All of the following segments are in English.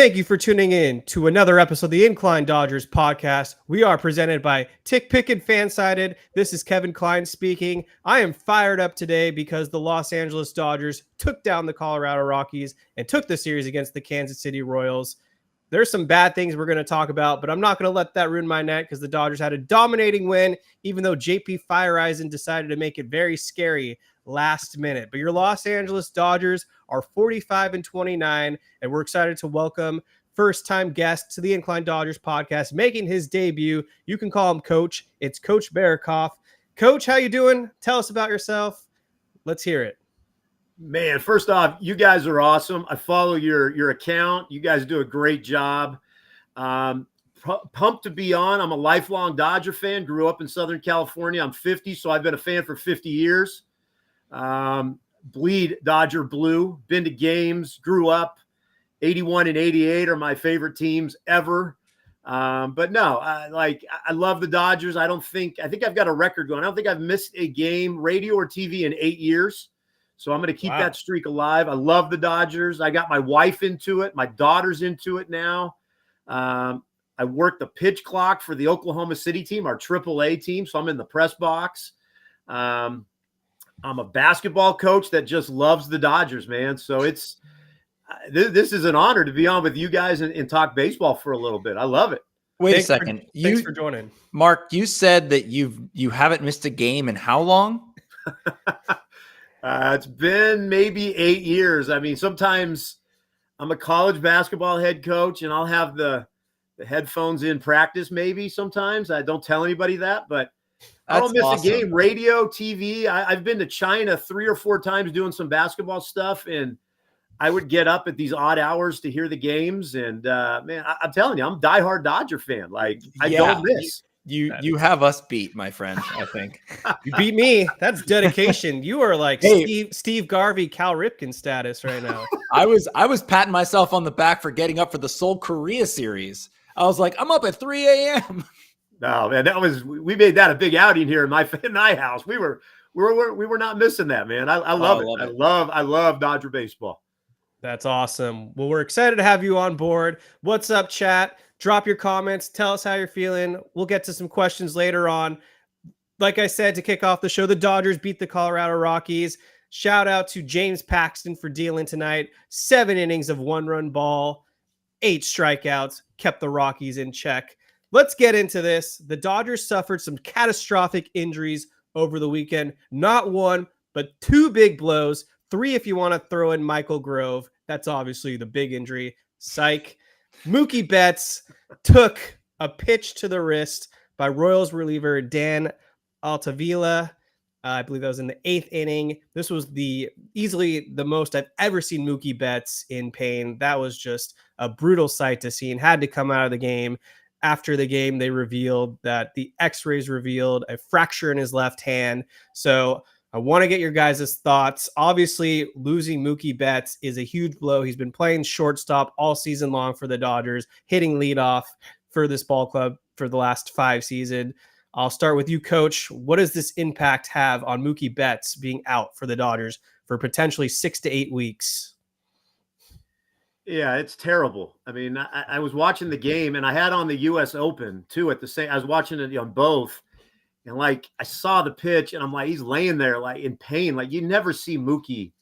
Thank you for tuning in to another episode of the Incline Dodgers podcast. We are presented by Tick Pick and Fansided. This is Kevin Klein speaking. I am fired up today because the Los Angeles Dodgers took down the Colorado Rockies and took the series against the Kansas City Royals. There's some bad things we're going to talk about, but I'm not going to let that ruin my night because the Dodgers had a dominating win, even though JP Fireeisen decided to make it very scary last minute. But your Los Angeles Dodgers are 45-29, and we're excited to welcome first-time guest to the Incline Dodgers podcast, making his debut. You can call him Coach. It's Coach Berokoff. Coach, how you doing? Tell us about yourself. Let's hear it. Man, first off, you guys are awesome. I follow your account. You guys do a great job. Pumped to be on. I'm a lifelong Dodger fan. Grew up in Southern California. I'm 50, so I've been a fan for 50 years. Bleed Dodger blue. Been to games. Grew up. 81 and 88 are my favorite teams ever. But no, I love the Dodgers. I think I've got a record going. I don't think I've missed a game, radio or TV, in 8 years. So I'm going to keep that streak alive. I love the Dodgers. I got my wife into it. My daughter's into it now. I work the pitch clock for the Oklahoma City team, our AAA team. So I'm in the press box. I'm a basketball coach that just loves the Dodgers, man. So it's this is an honor to be on with you guys and talk baseball for a little bit. I love it. Wait a second. Thanks for joining. Mark, you said that you haven't missed a game in how long? It's been maybe 8 years. I mean, sometimes I'm a college basketball head coach and I'll have the headphones in practice maybe sometimes. I don't tell anybody that, but I don't miss a game. Radio, TV. I've been to China 3 or 4 times doing some basketball stuff, and I would get up at these odd hours to hear the games. And, man, I'm telling you, I'm a diehard Dodger fan. Like, I don't miss. You have us beat, my friend, I think. You beat me. That's dedication. You are like Steve Garvey, Cal Ripken status right now. I was patting myself on the back for getting up for the Seoul Korea series. I was like, I'm up at 3 a.m. No, man, we made that a big outing here in my house. We were not missing that, man. I love it. I love Dodger baseball. That's awesome. Well, we're excited to have you on board. What's up, chat? Drop your comments. Tell us how you're feeling. We'll get to some questions later on. Like I said, to kick off the show, the Dodgers beat the Colorado Rockies. Shout out to James Paxton for dealing tonight. 7 innings of 1-run ball, 8 strikeouts, kept the Rockies in check. Let's get into this. The Dodgers suffered some catastrophic injuries over the weekend. Not one, but 2 big blows. 3 if you want to throw in Michael Grove. That's obviously the big injury. Psych. Mookie Betts took a pitch to the wrist by Royals reliever Dan Altavilla. I believe that was in the 8th inning. This was easily the most I've ever seen Mookie Betts in pain. That was just a brutal sight to see and had to come out of the game. After the game, they revealed that the x-rays revealed a fracture in his left hand. So I want to get your guys' thoughts. Obviously, losing Mookie Betts is a huge blow. He's been playing shortstop all season long for the Dodgers, hitting leadoff for this ball club for the last 5 seasons. I'll start with you, Coach. What does this impact have on Mookie Betts being out for the Dodgers for potentially 6 to 8 weeks? Yeah, it's terrible. I mean, I was watching the game, and I had on the U.S. Open, too, at the same – I was watching it on both. And, like, I saw the pitch, and I'm like, he's laying there, like, in pain. Like, you never see Mookie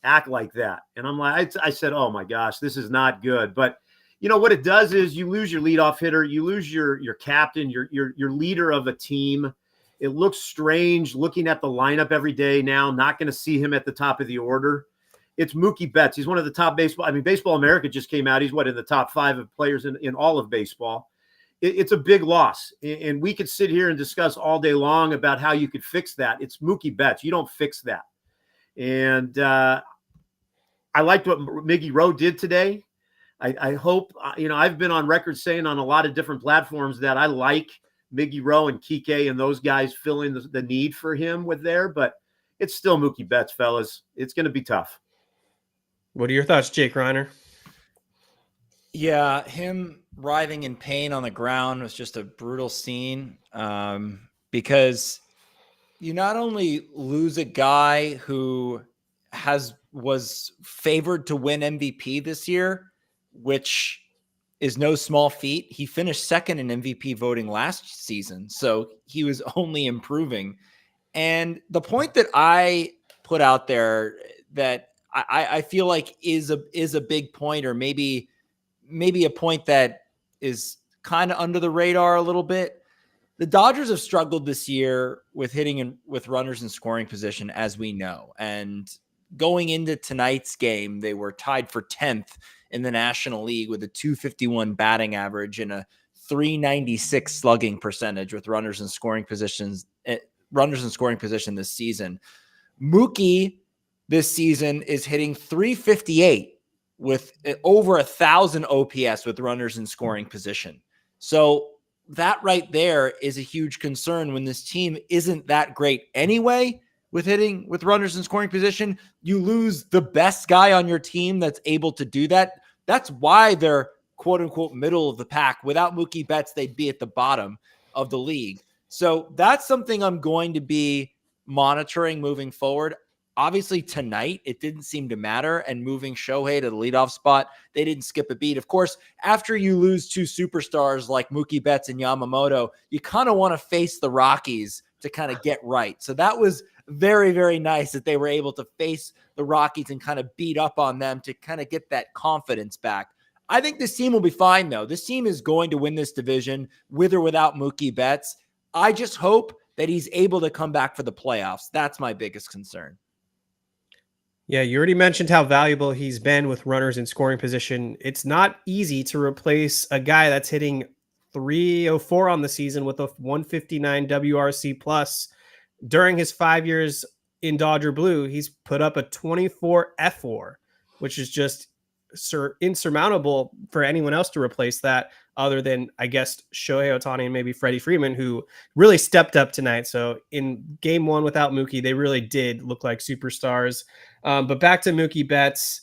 act like that. And I'm like, I said, oh, my gosh, this is not good. But, you know, what it does is you lose your leadoff hitter. You lose your captain, your leader of a team. It looks strange looking at the lineup every day now, not going to see him at the top of the order. It's Mookie Betts. He's one of the top baseball. I mean, Baseball America just came out. He's in the top 5 of players in all of baseball. It's a big loss, and we could sit here and discuss all day long about how you could fix that. It's Mookie Betts. You don't fix that. And I liked what Miggy Rowe did today. I hope, I've been on record saying on a lot of different platforms that I like Miggy Rowe and Kike and those guys filling the need for him with there, but it's still Mookie Betts, fellas. It's going to be tough. What are your thoughts, Jake Reiner? Yeah, him writhing in pain on the ground was just a brutal scene because you not only lose a guy who was favored to win MVP this year, which is no small feat. He finished second in MVP voting last season, so he was only improving. And the point that I put out there that I feel like is a big point, or maybe a point that is kind of under the radar a little bit. The Dodgers have struggled this year with hitting with runners in scoring position, as we know. And going into tonight's game, they were tied for 10th in the National League with a 251 batting average and a 396 slugging percentage with runners in scoring position this season. Mookie this season is hitting 358 with over 1,000 OPS with runners in scoring position. So that right there is a huge concern when this team isn't that great anyway with hitting with runners in scoring position. You lose the best guy on your team that's able to do that. That's why they're quote unquote middle of the pack. Without Mookie Betts, they'd be at the bottom of the league. So that's something I'm going to be monitoring moving forward. Obviously, tonight, it didn't seem to matter, and moving Shohei to the leadoff spot, they didn't skip a beat. Of course, after you lose two superstars like Mookie Betts and Yamamoto, you kind of want to face the Rockies to kind of get right. So that was very, very nice that they were able to face the Rockies and kind of beat up on them to kind of get that confidence back. I think this team will be fine, though. This team is going to win this division with or without Mookie Betts. I just hope that he's able to come back for the playoffs. That's my biggest concern. Yeah, you already mentioned how valuable he's been with runners in scoring position. It's not easy to replace a guy that's hitting 304 on the season with a 159 WRC plus. During his 5 years in Dodger Blue, he's put up a 24 F4, which is just insurmountable for anyone else to replace that, other than, I guess, Shohei Otani and maybe Freddie Freeman, who really stepped up tonight. So in game one without Mookie, they really did look like superstars. But back to Mookie Betts,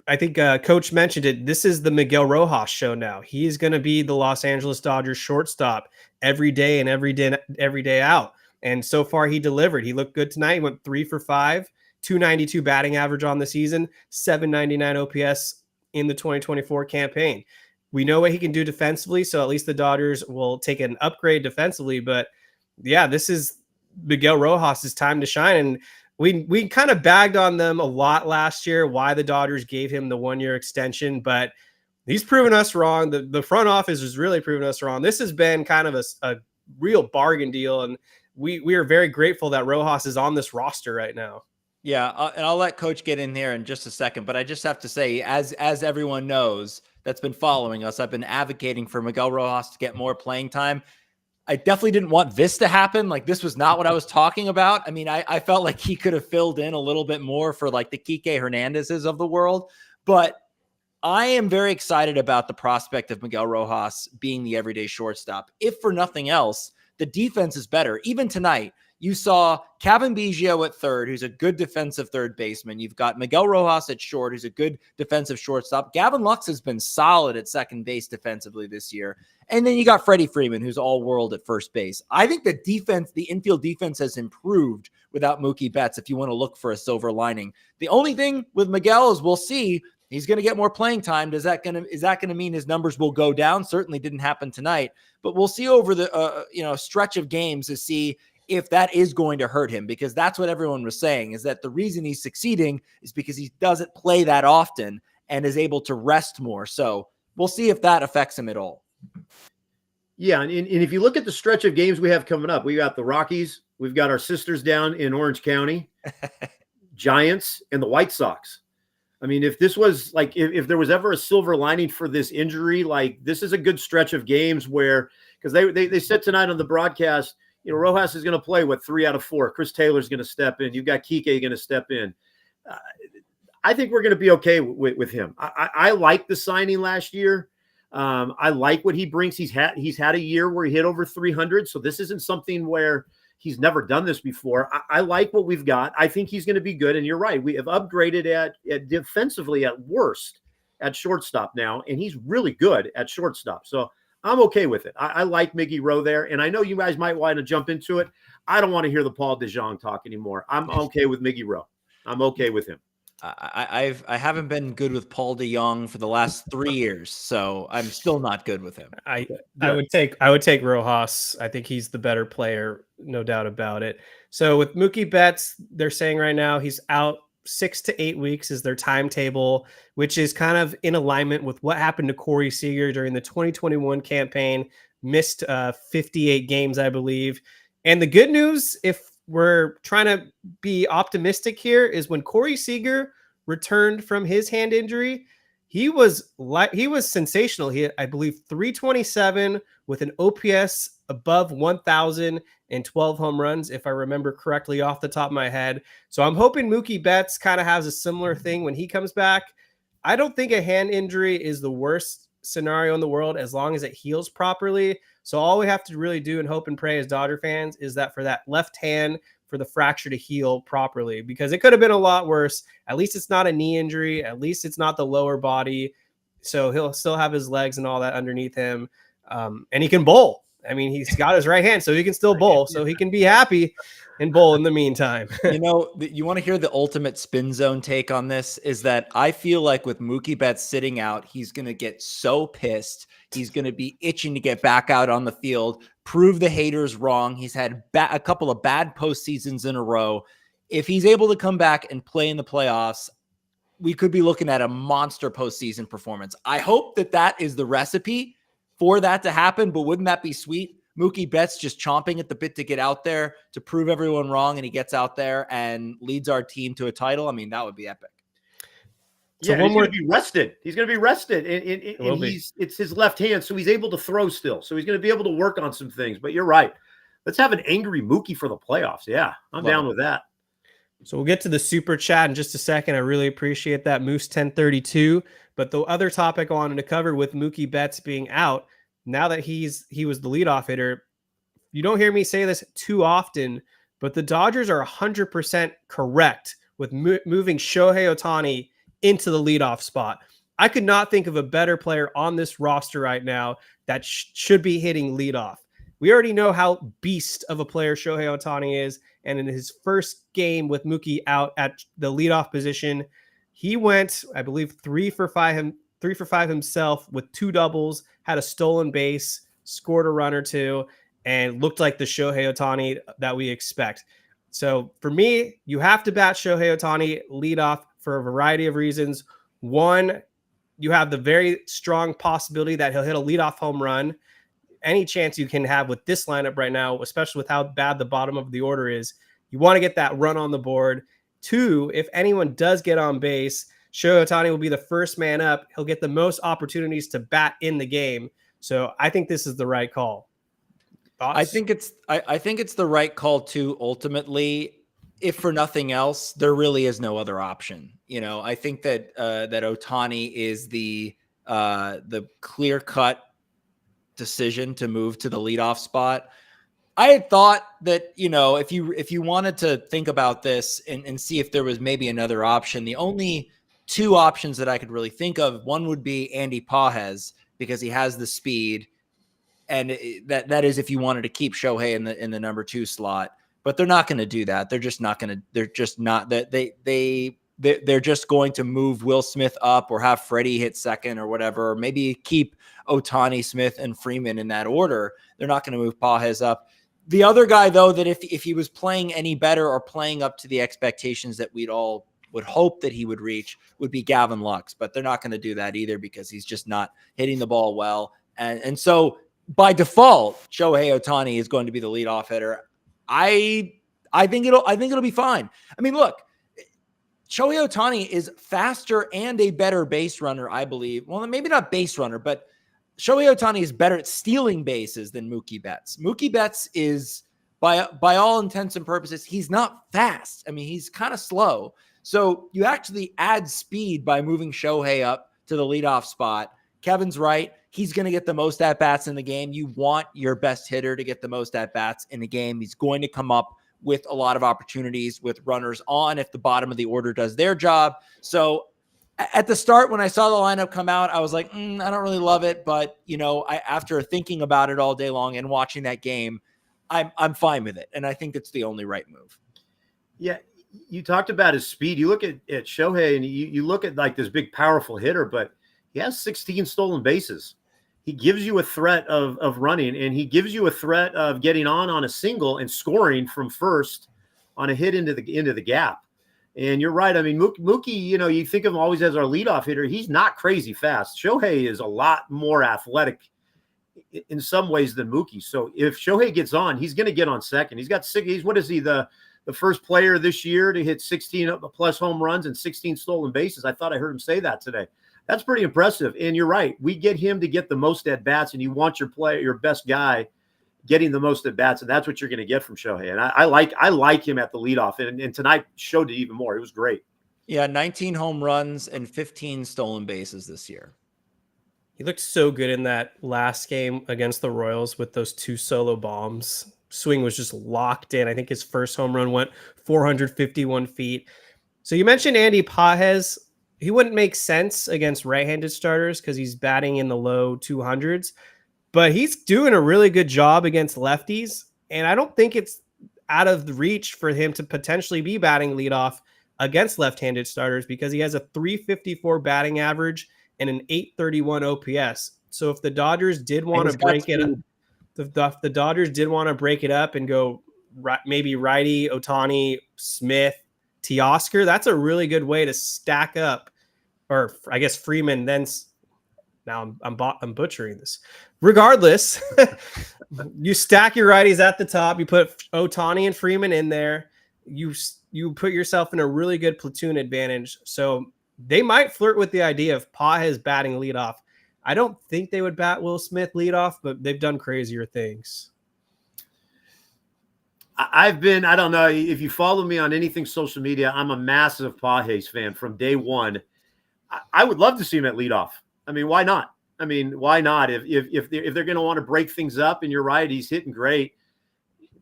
I think Coach mentioned it. This is the Miguel Rojas show now. He is going to be the Los Angeles Dodgers shortstop every day and every day out. And so far, he delivered. He looked good tonight. He went 3 for 5. 292 batting average on the season, 799 OPS in the 2024 campaign. We know what he can do defensively, so at least the Dodgers will take an upgrade defensively. But yeah, this is Miguel Rojas' time to shine. And we kind of bagged on them a lot last year, why the Dodgers gave him the 1-year extension, but he's proven us wrong. The front office has really proven us wrong. This has been kind of a real bargain deal, and we are very grateful that Rojas is on this roster right now. Yeah, and I'll let Coach get in here in just a second, but I just have to say, as everyone knows that's been following us, I've been advocating for Miguel Rojas to get more playing time. I definitely didn't want this to happen. Like, this was not what I was talking about. I mean, I felt like he could have filled in a little bit more for like the Kike Hernandezes of the world, but I am very excited about the prospect of Miguel Rojas being the everyday shortstop. If for nothing else, the defense is better. Even tonight, you saw Kevin Biggio at third, who's a good defensive third baseman. You've got Miguel Rojas at short, who's a good defensive shortstop. Gavin Lux has been solid at second base defensively this year. And then you got Freddie Freeman, who's all world at first base. I think the defense, the infield defense has improved without Mookie Betts, if you want to look for a silver lining. The only thing with Miguel is we'll see. He's going to get more playing time. Is that going to mean his numbers will go down? Certainly didn't happen tonight, but we'll see over the stretch of games to see if that is going to hurt him, because that's what everyone was saying, is that the reason he's succeeding is because he doesn't play that often and is able to rest more. So we'll see if that affects him at all. Yeah, and if you look at the stretch of games we have coming up, we got the Rockies, we've got our sisters down in Orange County, Giants, and the White Sox. I mean, if this was like, if there was ever a silver lining for this injury, like this is a good stretch of games where, because they said tonight on the broadcast, Rojas is going to play 3 out of 4. Chris Taylor's going to step in. You've got Kike going to step in. I think we're going to be okay with him. I like the signing last year. I like what he brings. He's had a year where he hit over 300. So this isn't something where he's never done this before. I like what we've got. I think he's going to be good. And you're right. We have upgraded at defensively at worst at shortstop now. And he's really good at shortstop. So I'm okay with it. I like Miggy Rowe there. And I know you guys might want to jump into it. I don't want to hear the Paul DeJong talk anymore. I'm okay with Miggy Rowe. I'm okay with him. I haven't been good with Paul DeJong for the last 3 years, so I'm still not good with him. I would take Rojas. I think he's the better player, no doubt about it. So with Mookie Betts, they're saying right now he's out 6 to 8 weeks is their timetable, which is kind of in alignment with what happened to Corey Seager during the 2021 campaign. Missed 58 games, I believe. And the good news, if we're trying to be optimistic here, is when Corey Seager returned from his hand injury, he was sensational. He had, I believe, 327 with an OPS above 1,000 and 12 home runs, if I remember correctly off the top of my head. So I'm hoping Mookie Betts kind of has a similar thing when he comes back. I don't think a hand injury is the worst scenario in the world as long as it heals properly. So all we have to really do and hope and pray as Dodger fans is that for that left hand, for the fracture to heal properly, because it could have been a lot worse. At least it's not a knee injury. At least it's not the lower body. So he'll still have his legs and all that underneath him. And he can bowl. I mean, he's got his right hand, so he can still bowl. So he can be happy and bowl in the meantime. You want to hear the ultimate spin zone take on this is that I feel like with Mookie Betts sitting out, he's going to get so pissed. He's going to be itching to get back out on the field, prove the haters wrong. He's had a couple of bad postseasons in a row. If he's able to come back and play in the playoffs, we could be looking at a monster postseason performance. I hope that is the recipe for that to happen, but wouldn't that be sweet? Mookie Betts just chomping at the bit to get out there to prove everyone wrong, and he gets out there and leads our team to a title. I mean, that would be epic. So he's going to be rested. He's going to be rested, and it's his left hand, so he's able to throw still. So he's going to be able to work on some things. But you're right. Let's have an angry Mookie for the playoffs. Yeah, I'm down with that. So we'll get to the super chat in just a second. I really appreciate that, Moose 1032. But the other topic I wanted to cover with Mookie Betts being out, now that he was the leadoff hitter, you don't hear me say this too often, but the Dodgers are 100% correct with moving Shohei Otani into the leadoff spot. I could not think of a better player on this roster right now that should be hitting leadoff. We already know how beast of a player Shohei Otani is, and in his first game with Mookie out at the leadoff position, he went, I believe, 3 for 5 himself with 2 doubles, had a stolen base, scored a run or 2, and looked like the Shohei Otani that we expect. So for me, you have to bat Shohei Otani leadoff for a variety of reasons. One, you have the very strong possibility that he'll hit a leadoff home run. Any chance you can have with this lineup right now, especially with how bad the bottom of the order is, you want to get that run on the board. 2, if anyone does get on base, Shohei Otani will be the first man up. He'll get the most opportunities to bat in the game. So I think this is the right call. Thoughts? I think it's the right call too. Ultimately, if for nothing else, there really is no other option. I think that that Otani is the clear-cut decision to move to the leadoff spot. I had thought that, if you wanted to think about this and see if there was maybe another option, the only 2 options that I could really think of, one would be Andy Pages, because he has the speed, and that is if you wanted to keep Shohei in the number 2 slot. But they're not going to do that. They're just not going to. They're just not that they're just going to move Will Smith up or have Freddie hit second or whatever, or maybe keep Otani, Smith, and Freeman in that order. They're not going to move Pages up. The other guy, though, that if he was playing any better or playing up to the expectations that we'd all would hope that he would reach, would be Gavin Lux. But they're not going to do that either, because he's just not hitting the ball well. And so by default, Shohei Otani is going to be the leadoff hitter. I think it'll be fine. I mean, look, Shohei Otani is faster and a better base runner, I believe. Well, maybe not base runner, but Shohei Otani is better at stealing bases than Mookie Betts. Mookie Betts is, by all intents and purposes, he's not fast. I mean, he's kind of slow. So you actually add speed by moving Shohei up to the leadoff spot. Kevin's right. He's going to get the most at-bats in the game. You want your best hitter to get the most at-bats in the game. He's going to come up with a lot of opportunities with runners on if the bottom of the order does their job. So at the start, when I saw the lineup come out, I was like, I don't really love it. But, after thinking about it all day long and watching that game, I'm fine with it. And I think it's the only right move. Yeah. you talked about his speed. You look at Shohei and you look at like this big, powerful hitter, but he has 16 stolen bases. He gives you a threat of running, and he gives you a threat of getting on a single and scoring from first on a hit into the gap. And you're right. I mean, Mookie, you think of him always as our leadoff hitter. He's not crazy fast. Shohei is a lot more athletic in some ways than Mookie. So if Shohei gets on, he's going to get on second. He's got six. What is he, the first player this year to hit 16 plus home runs and 16 stolen bases? I thought I heard him say that today. That's pretty impressive. And you're right. We get him to get the most at bats, and you want your best guy getting the most at bats, and that's what you're going to get from Shohei. And I like him at the leadoff, and tonight showed it even more. It was great. Yeah, 19 home runs and 15 stolen bases this year. He looked so good in that last game against the Royals with those 2 solo bombs. Swing was just locked in. I think his first home run went 451 feet. So you mentioned Andy Pages. He wouldn't make sense against right-handed starters because he's batting in the low 200s, but he's doing a really good job against lefties. And I don't think it's out of the reach for him to potentially be batting leadoff against left-handed starters because he has a 354 batting average and an 831 OPS. So if the Dodgers did want to break it up, the Dodgers did want to break it up and go maybe righty, Otani, Smith, Teoscar, that's a really good way to stack up, or I guess Freeman. Then now I'm butchering this. Regardless, you stack your righties at the top. You put Otani and Freeman in there. You put yourself in a really good platoon advantage. So they might flirt with the idea of Pages batting leadoff. I don't think they would bat Will Smith leadoff, but they've done crazier things. I don't know if you follow me on anything social media, I'm a massive Pages fan from day one. I would love to see him at leadoff. I mean, why not? Why not? If they're going to want to break things up, and you're right, he's hitting great.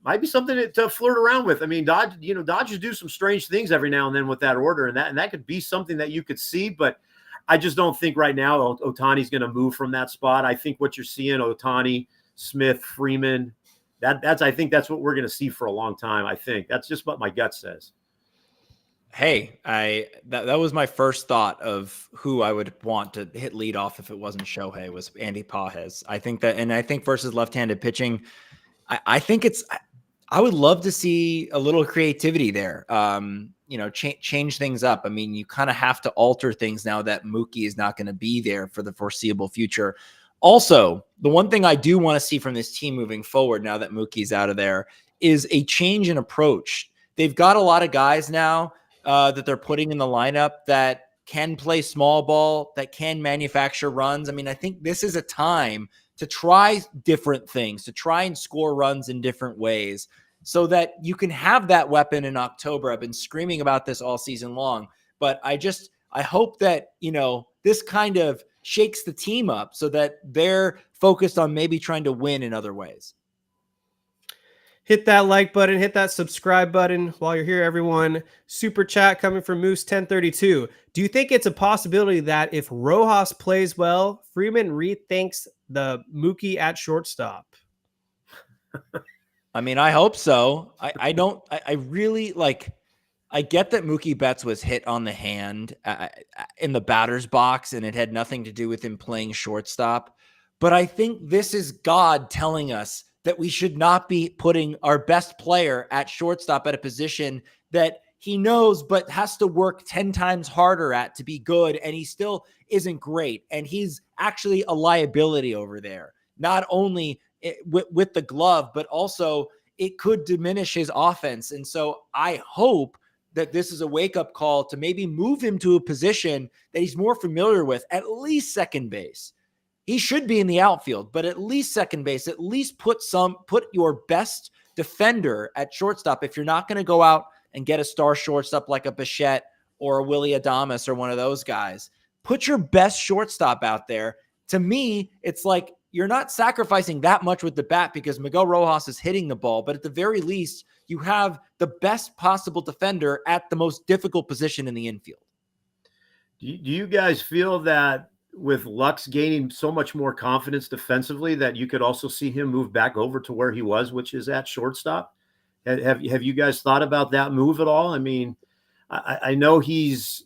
Might be something to flirt around with. I mean, Dodgers do some strange things every now and then with that order, and that could be something that you could see. But I just don't think right now Otani's going to move from that spot. I think what you're seeing, Otani, Smith, Freeman, I think that's what we're going to see for a long time. I think that's just what my gut says. Hey, that was my first thought of who I would want to hit leadoff if it wasn't Shohei, was Andy Pages. I think versus left-handed pitching, I would love to see a little creativity there. Change things up. I mean, you kind of have to alter things now that Mookie is not going to be there for the foreseeable future. Also, the one thing I do want to see from this team moving forward, now that Mookie's out of there, is a change in approach. They've got a lot of guys now that they're putting in the lineup that can play small ball, that can manufacture runs. I mean, I think this is a time to try different things, to try and score runs in different ways so that you can have that weapon in October. I've been screaming about this all season long, but I hope that, this kind of shakes the team up so that they're focused on maybe trying to win in other ways. Hit that like button, hit that subscribe button while you're here, everyone. Super chat coming from Moose 1032. Do you think it's a possibility that if Rojas plays well, Freeman rethinks the Mookie at shortstop? I mean, I hope so. I really like, I get that Mookie Betts was hit on the hand in the batter's box, and it had nothing to do with him playing shortstop. But I think this is God telling us that we should not be putting our best player at shortstop at a position that he knows but has to work 10 times harder at to be good, and he still isn't great. And he's actually a liability over there, not only with the glove, but also it could diminish his offense. And so I hope that this is a wake-up call to maybe move him to a position that he's more familiar with, at least second base. He should be in the outfield, but at least second base. At least put your best defender at shortstop. If you're not going to go out and get a star shortstop like a Bichette or a Willie Adames or one of those guys, put your best shortstop out there. To me, it's like you're not sacrificing that much with the bat because Miguel Rojas is hitting the ball, but at the very least, you have the best possible defender at the most difficult position in the infield. Do you guys feel that with Lux gaining so much more confidence defensively that you could also see him move back over to where he was, which is at shortstop? Have you guys thought about that move at all? I mean, I know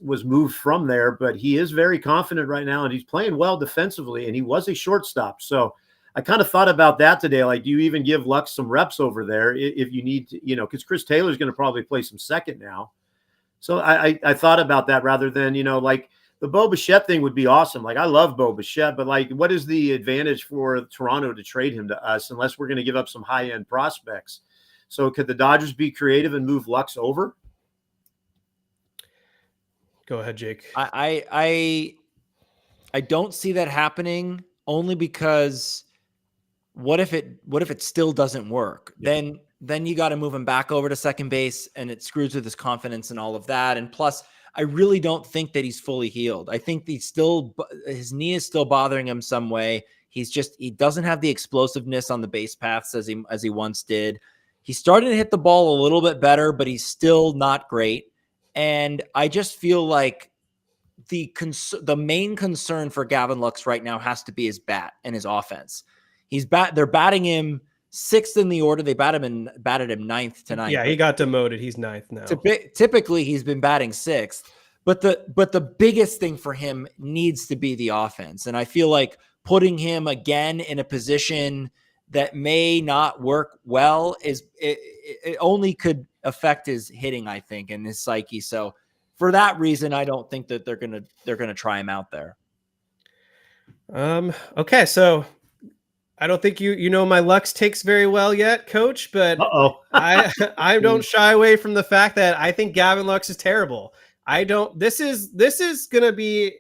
was moved from there, but he is very confident right now, and he's playing well defensively, and he was a shortstop. So I kind of thought about that today. Like, do you even give Lux some reps over there if you need to, because Chris Taylor's going to probably play some second now. So I thought about that rather than, like the Bo Bichette thing would be awesome. Like, I love Bo Bichette, but like, what is the advantage for Toronto to trade him to us unless we're going to give up some high-end prospects? So could the Dodgers be creative and move Lux over? Go ahead, Jake. I don't see that happening, only because what if it still doesn't work? Yeah. Then you got to move him back over to second base, and it screws with his confidence and all of that. And plus, I really don't think that he's fully healed. I think his knee is still bothering him some way. He doesn't have the explosiveness on the base paths as he once did. He's starting to hit the ball a little bit better, but he's still not great. And I just feel like the main concern for Gavin Lux right now has to be his bat and his offense. They're batting him 6th in the order. They batted him 9th tonight. Yeah, he got demoted. He's 9th now. Typically, he's been batting 6th. But the biggest thing for him needs to be the offense. And I feel like putting him again in a position that may not work well it only could affect his hitting, I think, and his psyche. So for that reason, I don't think that they're gonna try him out there. Okay, so I don't think you know my Lux takes very well yet, Coach, but I don't shy away from the fact that I think Gavin Lux is terrible. This is gonna be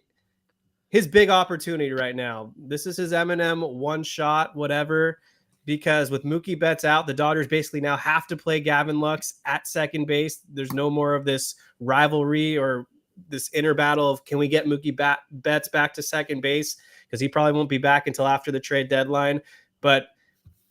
his big opportunity right now. This is his Eminem one shot, whatever. Because with Mookie Betts out, the Dodgers basically now have to play Gavin Lux at second base. There's no more of this rivalry or this inner battle of can we get Mookie Betts back to second base, because he probably won't be back until after the trade deadline. But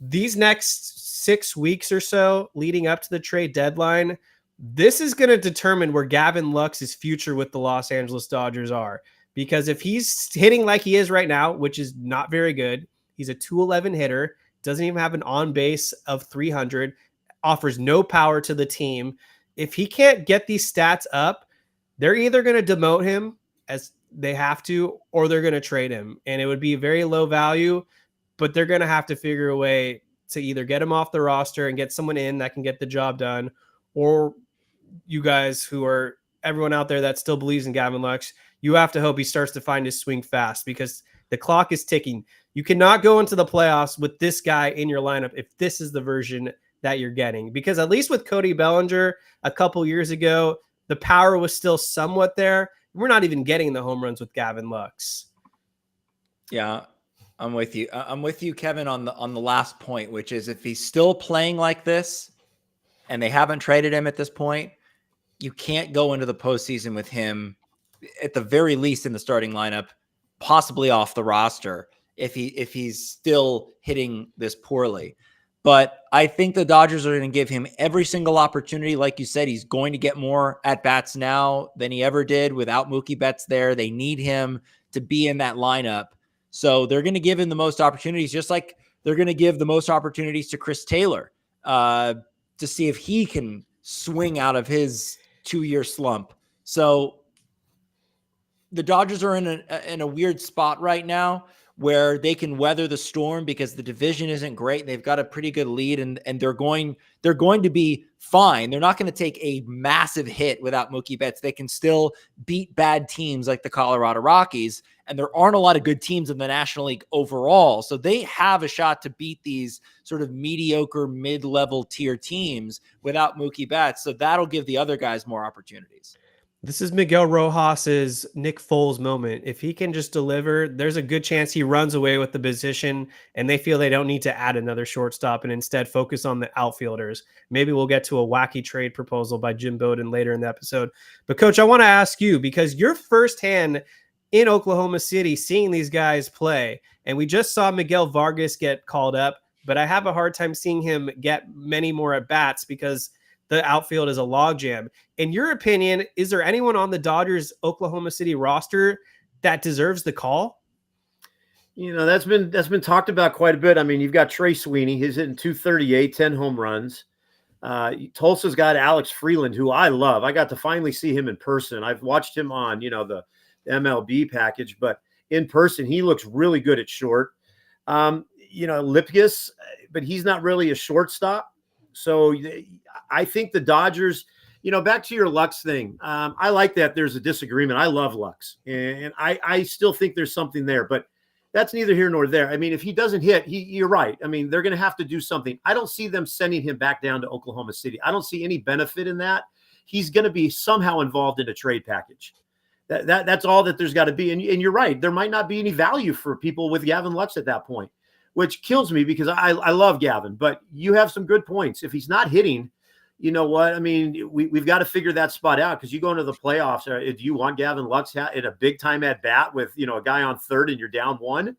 these next 6 weeks or so leading up to the trade deadline, this is going to determine where Gavin Lux's future with the Los Angeles Dodgers are. Because if he's hitting like he is right now, which is not very good, he's a .211 hitter, doesn't even have an on base of 300, offers no power to the team. If he can't get these stats up, they're either going to demote him as they have to, or they're going to trade him. And it would be very low value, but they're going to have to figure a way to either get him off the roster and get someone in that can get the job done, or you guys everyone out there that still believes in Gavin Lux, you have to hope he starts to find his swing fast, because the clock is ticking. You cannot go into the playoffs with this guy in your lineup if this is the version that you're getting. Because at least with Cody Bellinger a couple years ago, the power was still somewhat there. We're not even getting the home runs with Gavin Lux. Yeah, I'm with you. I'm with you, Kevin, on the last point, which is if he's still playing like this and they haven't traded him at this point, you can't go into the postseason with him, at the very least in the starting lineup, possibly off the roster, if he's still hitting this poorly. But I think the Dodgers are going to give him every single opportunity. Like you said, he's going to get more at-bats now than he ever did without Mookie Betts there. They need him to be in that lineup. So they're going to give him the most opportunities, just like they're going to give the most opportunities to Chris Taylor to see if he can swing out of his 2-year slump. So the Dodgers are in a weird spot right now where they can weather the storm because the division isn't great. They've got a pretty good lead, and they're going to be fine. They're not going to take a massive hit without Mookie Betts. They can still beat bad teams like the Colorado Rockies, and there aren't a lot of good teams in the National League overall. So they have a shot to beat these sort of mediocre mid-level tier teams without Mookie Betts. So that'll give the other guys more opportunities. This is Miguel Rojas's Nick Foles moment. If he can just deliver, there's a good chance he runs away with the position and they feel they don't need to add another shortstop and instead focus on the outfielders. Maybe we'll get to a wacky trade proposal by Jim Bowden later in the episode. But Coach, I want to ask you, because you're firsthand in Oklahoma City seeing these guys play, and we just saw Miguel Vargas get called up, but I have a hard time seeing him get many more at bats because the outfield is a logjam. In your opinion, is there anyone on the Dodgers Oklahoma City roster that deserves the call? That's been talked about quite a bit. I mean, you've got Trey Sweeney. He's hitting .238, 10 home runs. Tulsa's got Alex Freeland, who I love. I got to finally see him in person. I've watched him on, the MLB package, but in person, he looks really good at short. Lipkis, but he's not really a shortstop. So I think the Dodgers, back to your Lux thing. I like that there's a disagreement. I love Lux, and I still think there's something there, but that's neither here nor there. I mean, if he doesn't hit, you're right. I mean, they're going to have to do something. I don't see them sending him back down to Oklahoma City. I don't see any benefit in that. He's going to be somehow involved in a trade package. That's all that there's got to be. And you're right. There might not be any value for people with Gavin Lux at that point, which kills me because I love Gavin, but you have some good points. If he's not hitting, you know what? I mean, we've got to figure that spot out because you go into the playoffs. Do you want Gavin Lux at a big time at bat with, a guy on third and you're down one?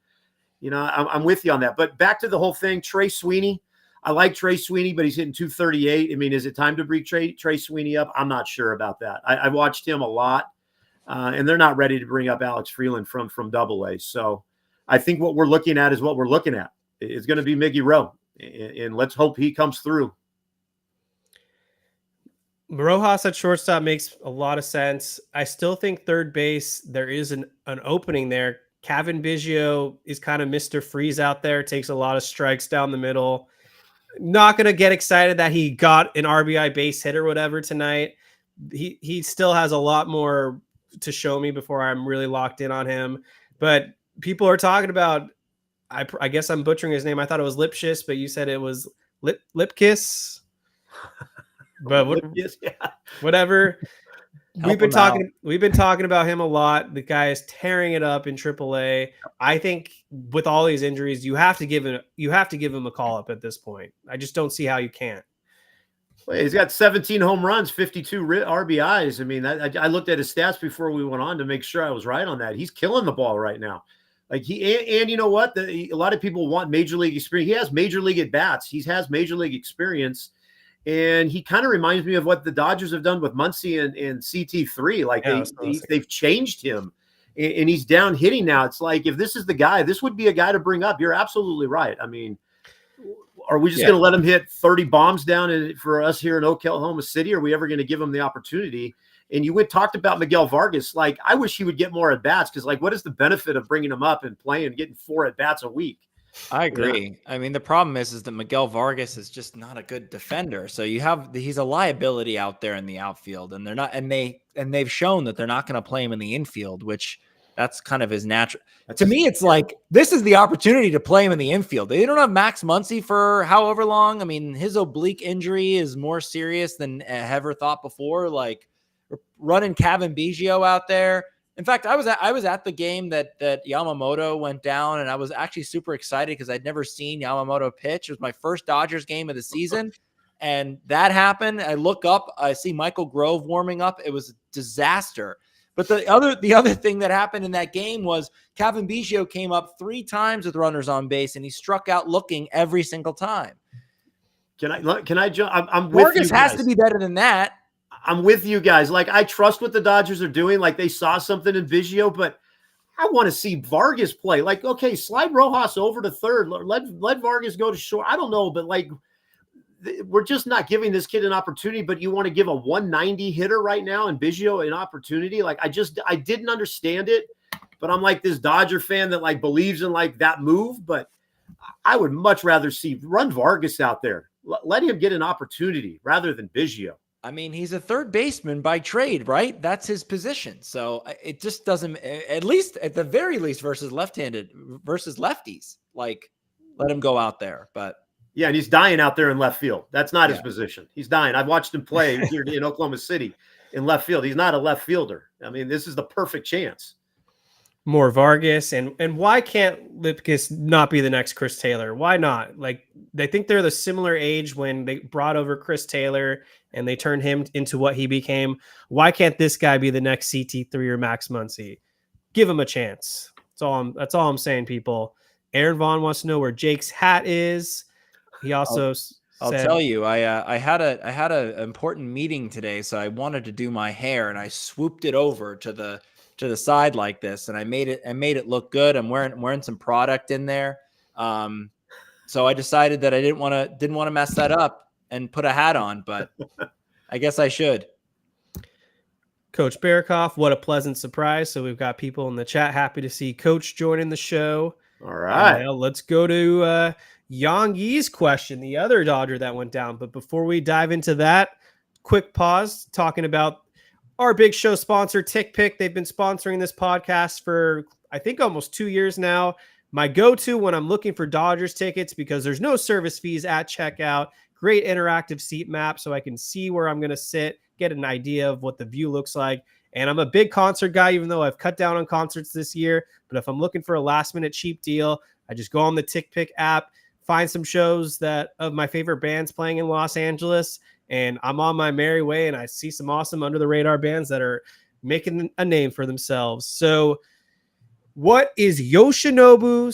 I'm with you on that. But back to the whole thing, Trey Sweeney. I like Trey Sweeney, but he's hitting 238. I mean, is it time to bring Trey Sweeney up? I'm not sure about that. I watched him a lot, and they're not ready to bring up Alex Freeland from AA. So I think what we're looking at is what we're looking at. It's going to be Miggy Rowe, and let's hope he comes through. Rojas at shortstop makes a lot of sense. I still think third base, there is an opening there. Kevin Biggio is kind of Mr. Freeze out there, takes a lot of strikes down the middle. Not going to get excited that he got an RBI base hit or whatever tonight. He still has a lot more to show me before I'm really locked in on him. But people are talking about, I guess I'm butchering his name. I thought it was Lipschitz, but you said it was Lipkiss. But whatever. We've been talking about him a lot. The guy is tearing it up in AAA. I think with all these injuries, you have to give him a call up at this point. I just don't see how you can't. Well, he's got 17 home runs, 52 RBIs. I mean, I looked at his stats before we went on to make sure I was right on that. He's killing the ball right now. Like and you know what? A lot of people want major league experience. He has major league at bats. He has major league experience. And he kind of reminds me of what the Dodgers have done with Muncy and CT3. Like they've changed him, and he's down hitting now. It's like, if this is the guy, this would be a guy to bring up. You're absolutely right. I mean, are we just going to let him hit 30 bombs down for us here in Oklahoma City? Are we ever going to give him the opportunity? And you talked about Miguel Vargas. Like, I wish he would get more at bats because, like, what is the benefit of bringing him up and playing, getting 4 at bats a week? I agree. Yeah. I mean, the problem is that Miguel Vargas is just not a good defender. So he's a liability out there in the outfield, and they're not, and they've shown that they're not going to play him in the infield, which that's kind of his natural. To me, it's like, this is the opportunity to play him in the infield. They don't have Max Muncy for however long. I mean, his oblique injury is more serious than ever thought before. Like, running Kevin Biggio out there. In fact, I was at the game that Yamamoto went down, and I was actually super excited because I'd never seen Yamamoto pitch. It was my first Dodgers game of the season, and that happened. I look up, I see Michael Grove warming up. It was a disaster. But the other thing that happened in that game was Kevin Biggio came up 3 times with runners on base, and he struck out looking every single time. Can I jump? I'm with Vargas you guys. has to be better than that. I'm with you guys. Like, I trust what the Dodgers are doing. Like, they saw something in Biggio, but I want to see Vargas play. Like, okay, slide Rojas over to third. Let Vargas go to short. I don't know, but like, we're just not giving this kid an opportunity. But you want to give a 190 hitter right now and Biggio an opportunity? Like, I didn't understand it. But I'm like this Dodger fan that like believes in like that move. But I would much rather run Vargas out there. Let him get an opportunity rather than Biggio. I mean, he's a third baseman by trade, right? That's his position. So it just doesn't, at the very least, versus lefties, like, let him go out there. But yeah, and he's dying out there in left field. That's not his position. He's dying. I've watched him play here in Oklahoma City in left field. He's not a left fielder. I mean, this is the perfect chance. More Vargas, and why can't Lipkiss not be the next Chris Taylor? Why not? Like, they think they're the similar age when they brought over Chris Taylor and they turned him into what he became. Why can't this guy be the next CT3 or Max Muncy? Give him a chance. That's all I'm saying, people. Aaron Vaughn wants to know where Jake's hat is. He also I'll tell you, I had a important meeting today, so I wanted to do my hair, and I swooped it over to the side like this, and I made it look good. I'm wearing some product in there. So I decided that I didn't want to mess that up. and put a hat on, but I guess I should. Coach Berokoff, what a pleasant surprise. So we've got people in the chat happy to see Coach joining the show. All And right. now let's go to Yang Yi's question, the other Dodger that went down. But before we dive into that, quick pause talking about our big show sponsor, TickPick. They've been sponsoring this podcast for, I think, almost 2 years now. My go-to when I'm looking for Dodgers tickets, because there's no service fees at checkout. Great interactive seat map so I can see where I'm going to sit, get an idea of what the view looks like. And I'm a big concert guy, even though I've cut down on concerts this year. But if I'm looking for a last-minute cheap deal, I just go on the TickPick app, find some shows that of my favorite bands playing in Los Angeles, and I'm on my merry way, and I see some awesome under-the-radar bands that are making a name for themselves. So what is Yoshinobu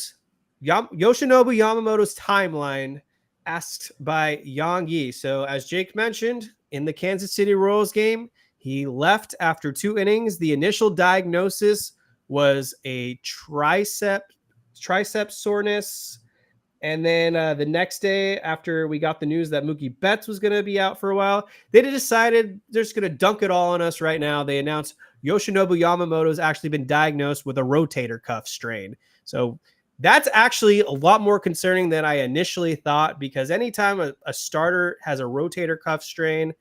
Yamamoto's timeline, asked by Yang Yi. So as Jake mentioned, in the Kansas City Royals game, he left after 2 innings. The initial diagnosis was a tricep soreness. And then the next day, after we got the news that Mookie Betts was going to be out for a while, they decided they're just going to dunk it all on us right now. They announced Yoshinobu Yamamoto has actually been diagnosed with a rotator cuff strain. So that's actually a lot more concerning than I initially thought, because anytime a starter has a rotator cuff strain,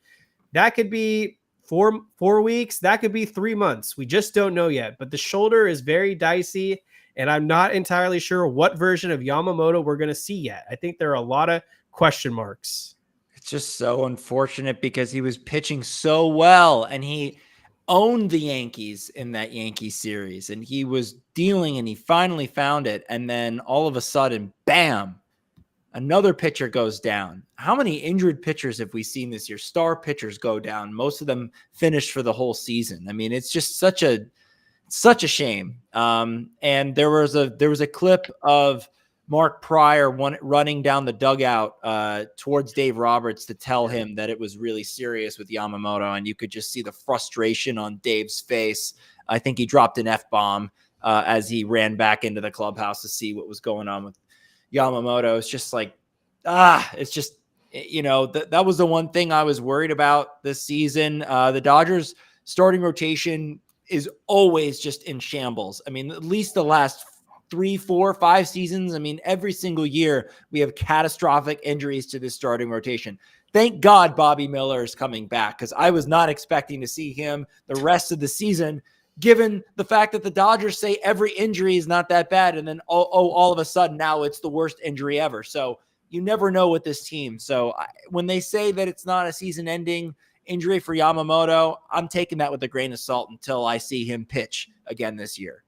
that could be 4 weeks, that could be 3 months. We just don't know yet. But the shoulder is very dicey, and I'm not entirely sure what version of Yamamoto we're going to see yet. I think there are a lot of question marks. It's just so unfortunate because he was pitching so well, and he owned the Yankees in that Yankee series, and he was dealing, and he finally found it. And then all of a sudden, bam, another pitcher goes down. How many injured pitchers have we seen this year? Star pitchers go down. Most of them finished for the whole season. I mean, it's just such a shame. And there was a clip of Mark Pryor running down the dugout towards Dave Roberts to tell him that it was really serious with Yamamoto, and you could just see the frustration on Dave's face. I think he dropped an F-bomb as he ran back into the clubhouse to see what was going on with Yamamoto. It's just like, it's just, that was the one thing I was worried about this season. The Dodgers starting rotation is always just in shambles. I mean, at least the last 3, 4, 5 seasons. I mean, every single year we have catastrophic injuries to this starting rotation. Thank God Bobby Miller is coming back, because I was not expecting to see him the rest of the season, given the fact that the Dodgers say every injury is not that bad. And then, all of a sudden now it's the worst injury ever. So you never know with this team. So when they say that it's not a season ending injury for Yamamoto, I'm taking that with a grain of salt until I see him pitch again this year.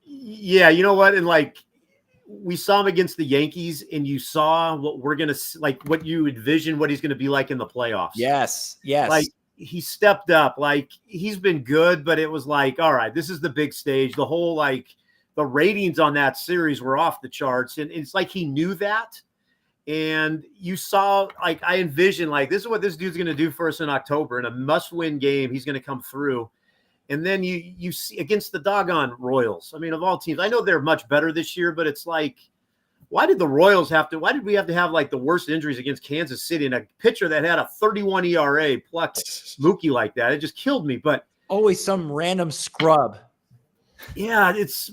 Yeah, you know what? And we saw him against the Yankees, and you saw what we're going to what you envision what he's going to be like in the playoffs. Yes. He stepped up. He's been good, but it was all right, this is the big stage. The whole the ratings on that series were off the charts, and it's he knew that. And you saw, I envisioned, this is what this dude's going to do for us in October in a must-win game. He's going to come through. And then you see against the doggone Royals. I mean, of all teams, I know they're much better this year, but it's why did the Royals why did we have to have the worst injuries against Kansas City, and a pitcher that had a 31 ERA plucked Mookie like that? It just killed me. But always some random scrub. Yeah, it's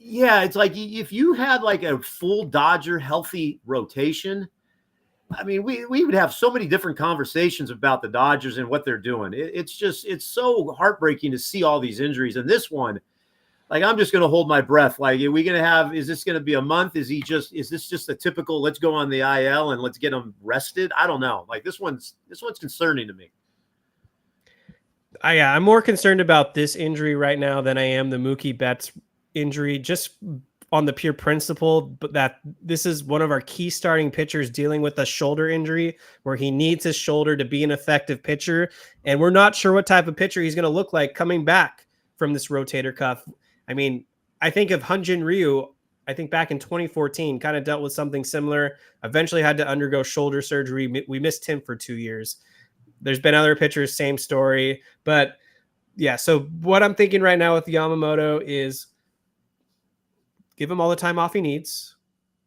if you had a full Dodger healthy rotation, I mean, we would have so many different conversations about the Dodgers and what they're doing. It's so heartbreaking to see all these injuries. And this one, I'm just going to hold my breath. Is this going to be a month? Is this just a typical, let's go on the IL and let's get him rested? I don't know. This one's concerning to me. I'm more concerned about this injury right now than I am the Mookie Betts injury, just on the pure principle, but that this is one of our key starting pitchers dealing with a shoulder injury where he needs his shoulder to be an effective pitcher. And we're not sure what type of pitcher he's going to look like coming back from this rotator cuff. I mean, I think of Hyun-Jin Ryu, I think back in 2014, kind of dealt with something similar, eventually had to undergo shoulder surgery. We missed him for 2 years. There's been other pitchers, same story. But yeah, so what I'm thinking right now with Yamamoto is give him all the time off he needs.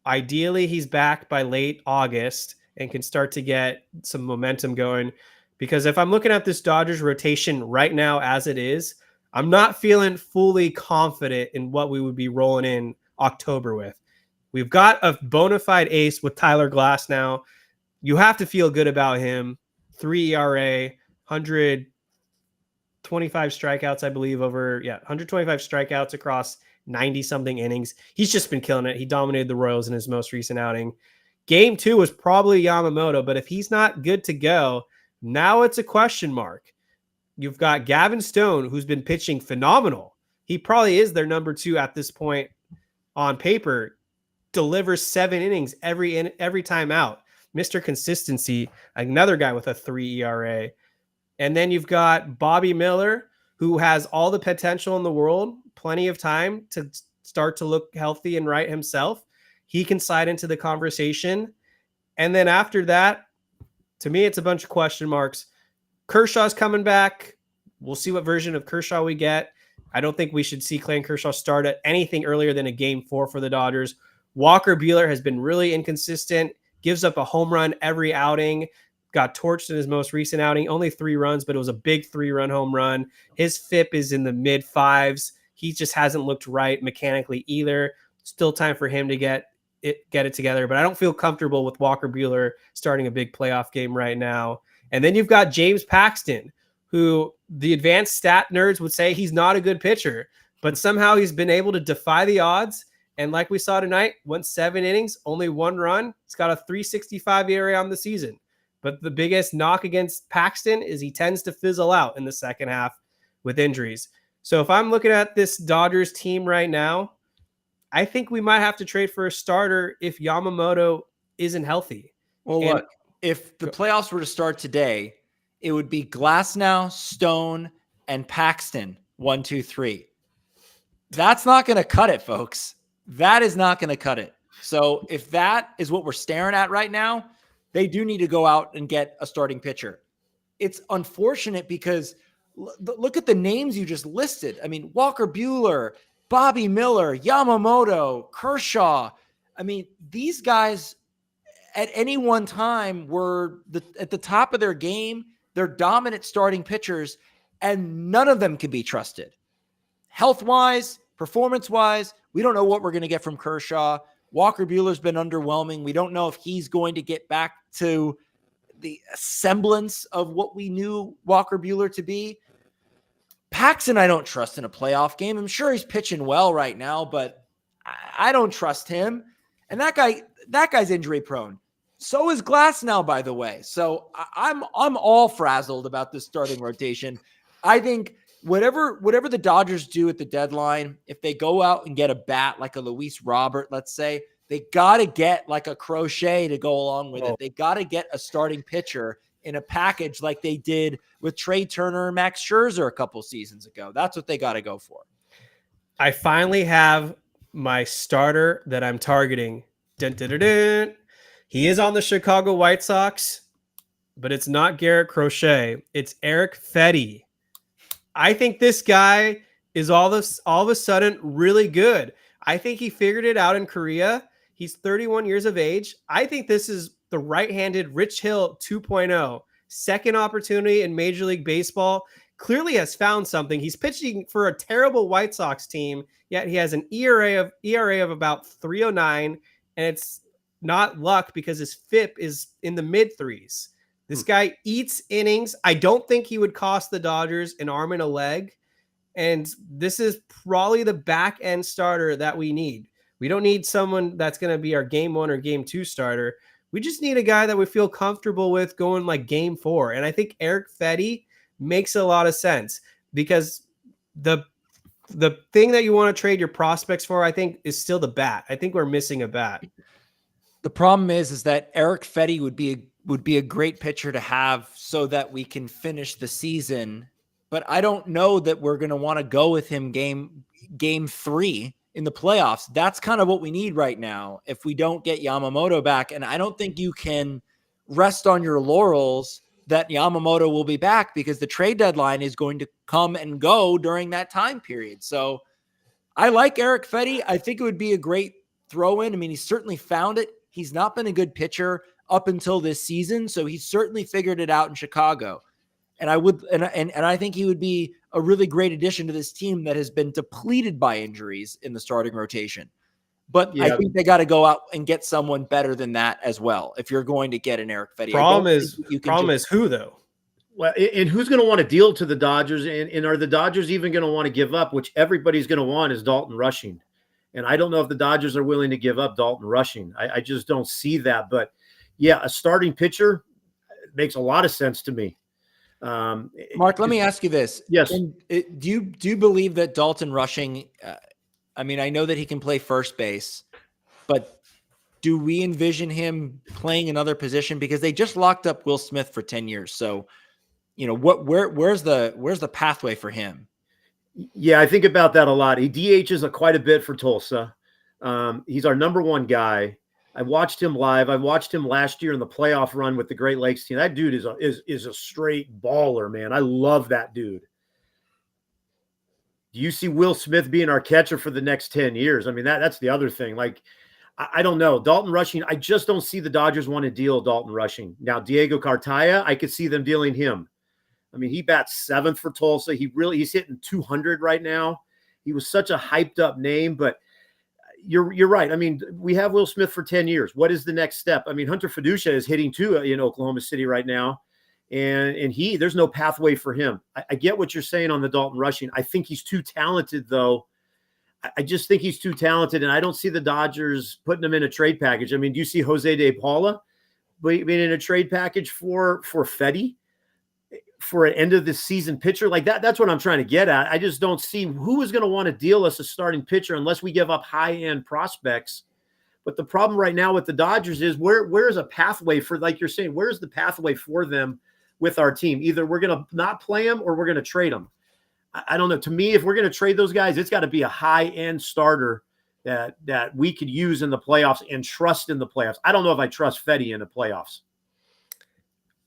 Ideally, he's back by late August, and can start to get some momentum going. Because if I'm looking at this Dodgers rotation right now as it is, I'm not feeling fully confident in what we would be rolling in October with. We've got a bona fide ace with Tyler Glass now. You have to feel good about him. 3 ERA, 125 strikeouts, I believe, 125 strikeouts across 90-something innings. He's just been killing it. He dominated the Royals in his most recent outing. Game 2 was probably Yamamoto, but if he's not good to go, now it's a question mark. You've got Gavin Stone, who's been pitching phenomenal. He probably is their number 2 at this point on paper. Delivers 7 innings every time out. Mr. Consistency, another guy with a 3 ERA. And then you've got Bobby Miller, who has all the potential in the world, plenty of time to start to look healthy and right himself. He can slide into the conversation. And then after that, to me, it's a bunch of question marks. Kershaw's coming back. We'll see what version of Kershaw we get. I don't think we should see Clayton Kershaw start at anything earlier than a game 4 for the Dodgers. Walker Buehler has been really inconsistent, gives up a home run every outing, got torched in his most recent outing, only 3 runs, but it was a big 3-run home run. His FIP is in the mid-5s. He just hasn't looked right mechanically either. Still time for him to get it together, but I don't feel comfortable with Walker Buehler starting a big playoff game right now. And then you've got James Paxton, who the advanced stat nerds would say he's not a good pitcher, but somehow he's been able to defy the odds. And like we saw tonight, went 7 innings, only 1 run. He's got a 3.65 ERA on the season. But the biggest knock against Paxton is he tends to fizzle out in the second half with injuries. So if I'm looking at this Dodgers team right now, I think we might have to trade for a starter if Yamamoto isn't healthy. Well, look, if the playoffs were to start today, it would be Glasnow, Stone, and Paxton. 1, 2, 3. That's not going to cut it, folks. That is not going to cut it. So if that is what we're staring at right now, they do need to go out and get a starting pitcher. It's unfortunate because look at the names you just listed. I mean, Walker Buehler, Bobby Miller, Yamamoto, Kershaw. I mean, these guys at any one time were at the top of their game. They're dominant starting pitchers, and none of them can be trusted. Health-wise, performance-wise, we don't know what we're going to get from Kershaw. Walker Buehler's been underwhelming. We don't know if he's going to get back to the semblance of what we knew Walker Buehler to be. Paxton, I don't trust in a playoff game. I'm sure he's pitching well right now, but I don't trust him. And that guy's injury prone. So is Glasnow, by the way. So I'm all frazzled about this starting rotation. I think whatever the Dodgers do at the deadline, if they go out and get a bat like a Luis Robert, let's say, they got to get like a Crochet to go along with it. They got to get a starting pitcher in a package like they did with Trey Turner and Max Scherzer a couple seasons ago. That's what they got to go for. I finally have my starter that I'm targeting. Dun, dun, dun, dun. He is on the Chicago White Sox, but it's not Garrett Crochet. It's Eric Fetty. I think this guy is all of a sudden really good. I think he figured it out in Korea. He's 31 years of age. I think this is the right-handed Rich Hill 2.0. Second opportunity in Major League Baseball. Clearly has found something. He's pitching for a terrible White Sox team, yet he has an ERA of about 3.09, and it's not luck because his FIP is in the mid-3s. This guy eats innings. I don't think he would cost the Dodgers an arm and a leg. And this is probably the back end starter that we need. We don't need someone that's going to be our game 1 or game 2 starter. We just need a guy that we feel comfortable with going like game 4. And I think Eric Fetty makes a lot of sense because the thing that you want to trade your prospects for, I think, is still the bat. I think we're missing a bat. The problem is that Eric Fetty would be a great pitcher to have so that we can finish the season. But I don't know that we're going to want to go with him game 3 in the playoffs. That's kind of what we need right now if we don't get Yamamoto back. And I don't think you can rest on your laurels that Yamamoto will be back because the trade deadline is going to come and go during that time period. So I like Eric Fetty. I think it would be a great throw in. I mean, he's certainly found it. He's not been a good pitcher. up until this season. So he's certainly figured it out in Chicago. And I think he would be a really great addition to this team that has been depleted by injuries in the starting rotation. But I think they got to go out and get someone better than that as well. If you're going to get an Eric Fedde, Problem is who though? Well, and who's going to want to deal to the Dodgers? And are the Dodgers even going to want to give up, which everybody's going to want, is Dalton Rushing. And I don't know if the Dodgers are willing to give up Dalton Rushing. I just don't see that. But yeah, a starting pitcher makes a lot of sense to me. Mark, let me ask you this. Yes. Do you believe that Dalton Rushing, I mean, I know that he can play first base, but do we envision him playing another position? Because they just locked up Will Smith for 10 years. So, where's the pathway for him? Yeah, I think about that a lot. He DHs quite a bit for Tulsa. He's our number one guy. I watched him live. I watched him last year in the playoff run with the Great Lakes team. That dude is a straight baller, man. I love that dude. Do you see Will Smith being our catcher for the next 10 years? I mean, that's the other thing. Like, I don't know. Dalton Rushing, I just don't see the Dodgers want to deal Dalton Rushing. Now, Diego Cartaya, I could see them dealing him. I mean, he bats 7th for Tulsa. He's hitting 200 right now. He was such a hyped up name, but you're right. I mean, we have Will Smith for 10 years. What is the next step? I mean, Hunter Fiducia is hitting too in Oklahoma City right now. And there's no pathway for him. I get what you're saying on the Dalton Rushing. I think he's too talented, though. I just think he's too talented, and I don't see the Dodgers putting him in a trade package. I mean, do you see Jose De Paula being in a trade package for Fedde for an end of the season pitcher like that? That's what I'm trying to get at. I just don't see who is going to want to deal us a starting pitcher unless we give up high-end prospects. But the problem right now with the Dodgers is where's a pathway for, like you're saying, where's the pathway for them with our team? Either we're going to not play them or we're going to trade them. I don't know. To me, if we're going to trade those guys, it's got to be a high-end starter that we could use in the playoffs and trust in the playoffs. I don't know if I trust Fedde in the playoffs.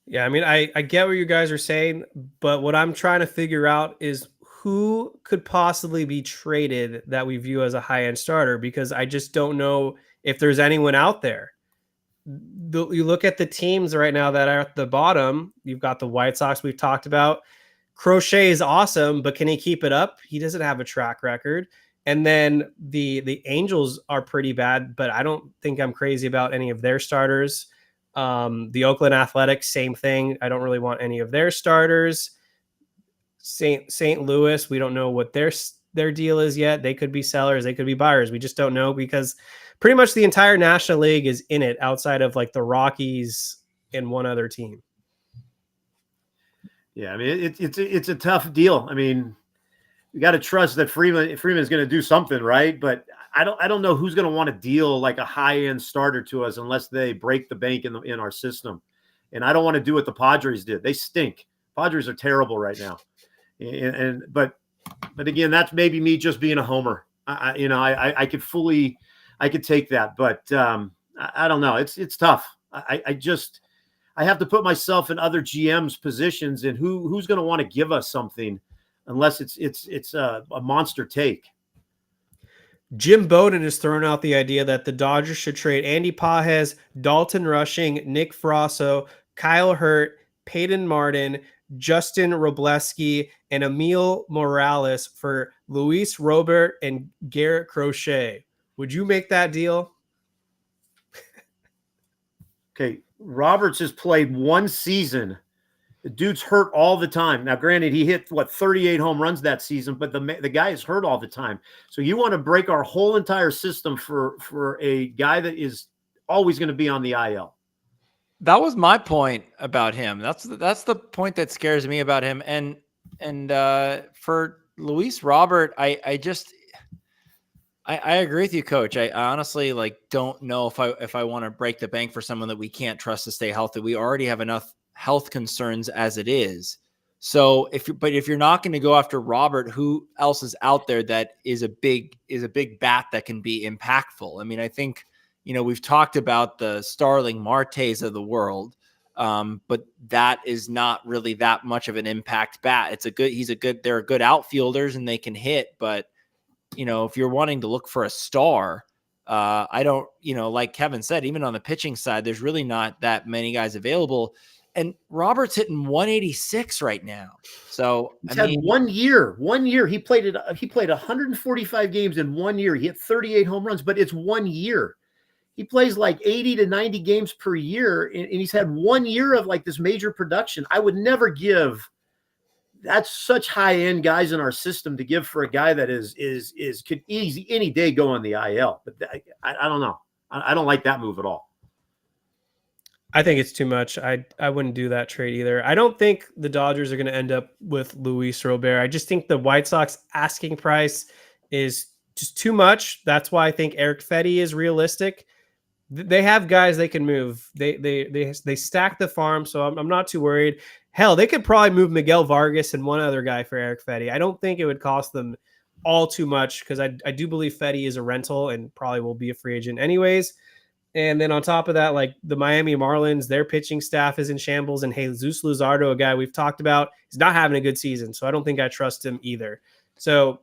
Yeah, I mean, I get what you guys are saying, but what I'm trying to figure out is who could possibly be traded that we view as a high-end starter, because I just don't know if there's anyone out there. You look at the teams right now that are at the bottom. You've got the White Sox we've talked about. Crochet is awesome, but can he keep it up? He doesn't have a track record. And then the Angels are pretty bad, but I don't think I'm crazy about any of their starters. The Oakland Athletics, same thing. I don't really want any of their starters. St. Louis, we don't know what their deal is yet. They could be sellers, they could be buyers. We just don't know, because pretty much the entire National League is in it outside of like the Rockies and one other team. Yeah, I mean, it's a tough deal. I mean, you got to trust that Freeman's going to do something, right? But I don't know who's going to want to deal like a high-end starter to us unless they break the bank in our system. And I don't want to do what the Padres did. They stink. Padres are terrible right now. But again, that's maybe me just being a homer. I could take that, but I don't know. It's tough. I have to put myself in other GM's positions, and who's going to want to give us something unless it's a monster take. Jim Bowden has thrown out the idea that the Dodgers should trade Andy Pages, Dalton Rushing, Nick Frasso, Kyle Hurt, Peyton Martin, Justin Robleski, and Emil Morales for Luis Robert and Garrett Crochet. Would you make that deal? Okay, Roberts has played one season. The dude's hurt all the time. Now, granted, he hit 38 home runs that season, but the guy is hurt all the time. So you want to break our whole entire system for a guy that is always going to be on the IL. That was my point about him. That's the point that scares me about him. And for Luis Robert, I agree with you, Coach. I honestly don't know if I want to break the bank for someone that we can't trust to stay healthy. We already have enough health concerns as it is. So if you're not going to go after Robert, who else is out there that is a big bat that can be impactful? I mean, I think, we've talked about the Starling Martes of the world, but that is not really that much of an impact bat. They're good outfielders and they can hit, but if you're wanting to look for a star, I don't, like Kevin said, even on the pitching side, there's really not that many guys available. And Robert's hitting 186 right now. So he's had 1 year. 1 year. He played 145 games in 1 year. He hit 38 home runs, but it's 1 year. He plays like 80 to 90 games per year, and he's had 1 year of like this major production. I would never give. That's such high-end guys in our system to give for a guy that could easy any day go on the IL. But I don't know. I don't like that move at all. I think it's too much. I wouldn't do that trade either. I don't think the Dodgers are going to end up with Luis Robert. I just think the White Sox asking price is just too much. That's why I think Eric Fetty is realistic. They have guys they can move. They stack the farm, so I'm not too worried. Hell, they could probably move Miguel Vargas and one other guy for Eric Fetty. I don't think it would cost them all too much because I do believe Fetty is a rental and probably will be a free agent anyways. And then on top of that, like the Miami Marlins, their pitching staff is in shambles, and Jesus Luzardo, a guy we've talked about, is not having a good season. So I don't think I trust him either. So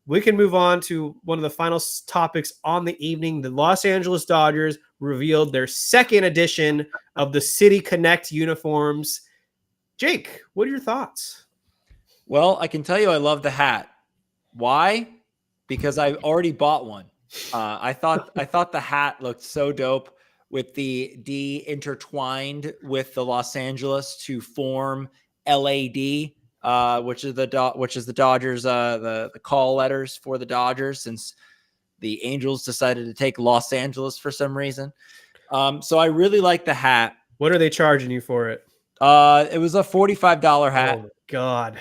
we can move on to one of the final topics on the evening. The Los Angeles Dodgers revealed their second edition of the City Connect uniforms. Jake, what are your thoughts? Well, I can tell you I love the hat. Why? Because I already bought one. I thought the hat looked so dope with the D intertwined with the Los Angeles to form LAD, which is the Dodgers, the call letters for the Dodgers, since the Angels decided to take Los Angeles for some reason. So I really like the hat. What are they charging you for it? It was a $45 hat. Oh my God.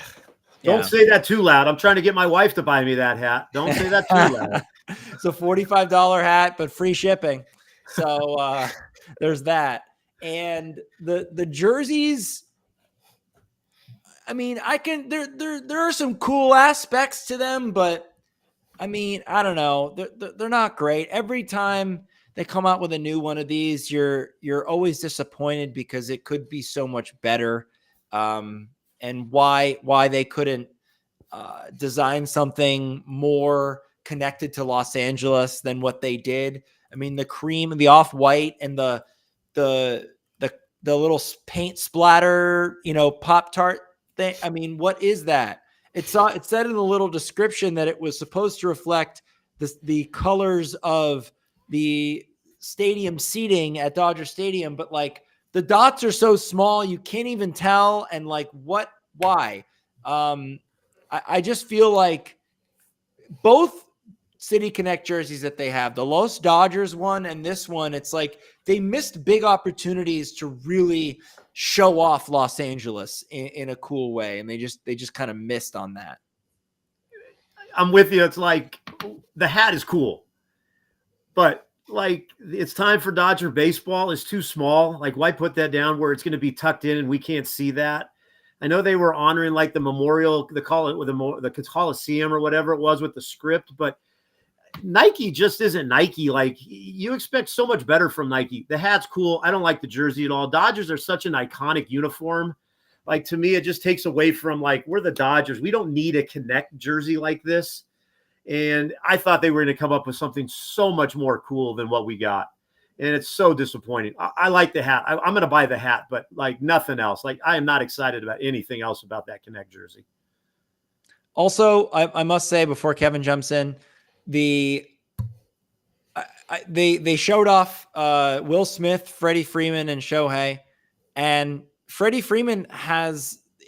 Don't say that too loud. I'm trying to get my wife to buy me that hat. Don't say that too loud. It's a $45 hat, but free shipping. So there's that. And the jerseys, I mean, there are some cool aspects to them, but I mean, I don't know. They're not great. Every time they come out with a new one of these, you're always disappointed because it could be so much better. And why they couldn't design something more connected to Los Angeles than what they did. I mean, the cream and the off-white and the little paint splatter, Pop-Tart thing. I mean, what is that? It said in the little description that it was supposed to reflect the colors of the stadium seating at Dodger Stadium, but like the dots are so small you can't even tell. And like, why? I just feel like both City Connect jerseys that they have, the Los Dodgers one and this one, it's like they missed big opportunities to really show off Los Angeles in a cool way, and they just kind of missed on that. I'm with you. It's like the hat is cool, but like it's time for Dodger baseball. It's too small. Like, why put that down where it's going to be tucked in and we can't see that? I know they were honoring like the memorial, the Coliseum or whatever it was with the script, but Nike just isn't Nike. Like, you expect so much better from Nike. The hat's cool. I don't like the jersey at all. Dodgers are such an iconic uniform. Like, to me, it just takes away from like, we're the Dodgers. We don't need a Connect jersey like this. And I thought they were going to come up with something so much more cool than what we got. And it's so disappointing. I like the hat. I'm going to buy the hat, but like nothing else. Like, I am not excited about anything else about that Connect jersey. Also, I must say before Kevin jumps in, they showed off Will Smith, Freddie Freeman, and Shohei, and Freddie Freeman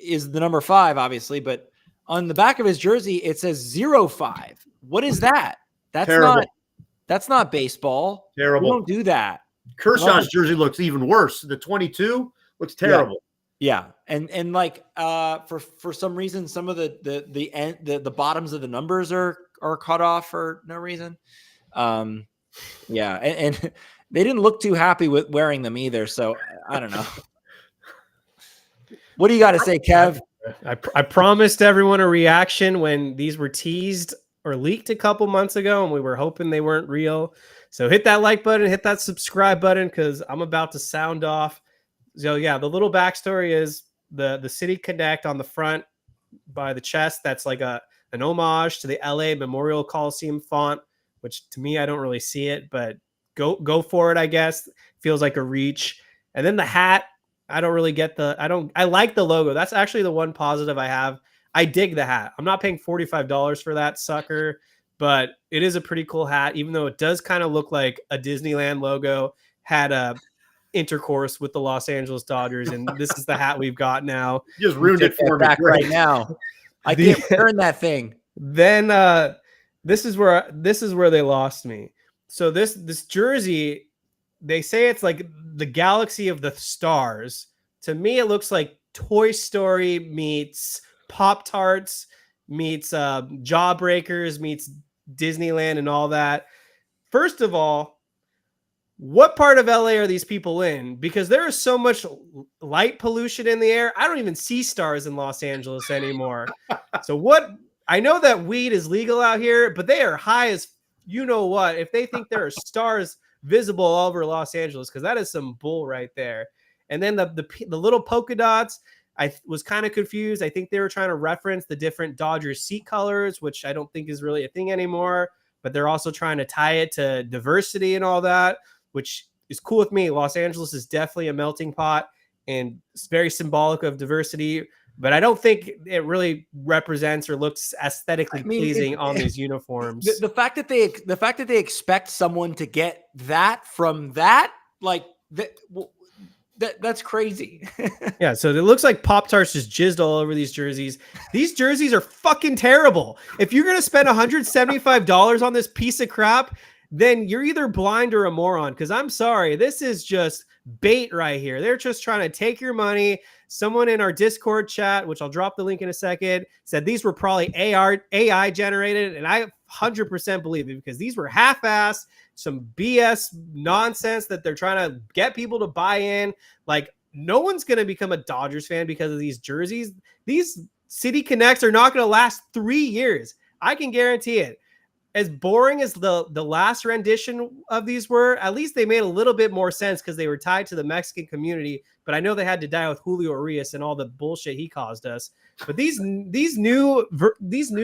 is the number 5, obviously, but on the back of his jersey it says 05. What is that? That's not baseball. Terrible. We don't do that. Kershaw's jersey looks even worse. The 22 looks terrible. Yeah. And like for some reason, some of the bottoms of the numbers are cut off for no reason. And they didn't look too happy with wearing them either. So I don't know. What do you got to say, Kev? I promised everyone a reaction when these were teased or leaked a couple months ago, and we were hoping they weren't real. So hit that like button, hit that subscribe button, because I'm about to sound off. So yeah, the little backstory is the City Connect on the front by the chest. That's like an homage to the LA Memorial Coliseum font which to me, I don't really see it, but go for it, I guess. Feels like a reach. And then the hat, I don't really get I like the logo. That's actually the one positive I have. I dig the hat. I'm not paying $45 for that sucker, but it is a pretty cool hat, even though it does kind of look like a Disneyland logo had a intercourse with the Los Angeles Dodgers, and this is the hat we've got now. You just ruined it for me. Back right now. I can't return that thing. Then this is where they lost me. So this jersey, they say it's like the galaxy of the stars. To me, it looks like Toy Story meets Pop-Tarts meets Jawbreakers meets Disneyland and all that. First of all, what part of LA are these people in? Because there is so much light pollution in the air. I don't even see stars in Los Angeles anymore. So what? I know that weed is legal out here, but they are high as you know what. If they think there are stars visible all over Los Angeles, because that is some bull right there. And then the little polka dots, I was kind of confused. I think they were trying to reference the different Dodgers seat colors, which I don't think is really a thing anymore. But they're also trying to tie it to diversity and all that, which is cool with me. Los Angeles is definitely a melting pot, and it's very symbolic of diversity. But I don't think it really represents or looks aesthetically pleasing on these uniforms. The fact that they expect someone to get that from that, like that's crazy. Yeah, so it looks like Pop-Tarts just jizzed all over these jerseys. These jerseys are fucking terrible. If you're gonna spend $175 on this piece of crap, then you're either blind or a moron. Because I'm sorry, this is just bait right here. They're just trying to take your money. Someone in our Discord chat, which I'll drop the link in a second, said these were probably AI generated, and I 100% believe it, because these were half-assed, some BS nonsense that they're trying to get people to buy in. Like, no one's going to become a Dodgers fan because of these jerseys. These City Connects are not going to last 3 years. I can guarantee it. As boring as the last rendition of these were, at least they made a little bit more sense because they were tied to the Mexican community. But I know they had to die with Julio Urias and all the bullshit he caused us. But these new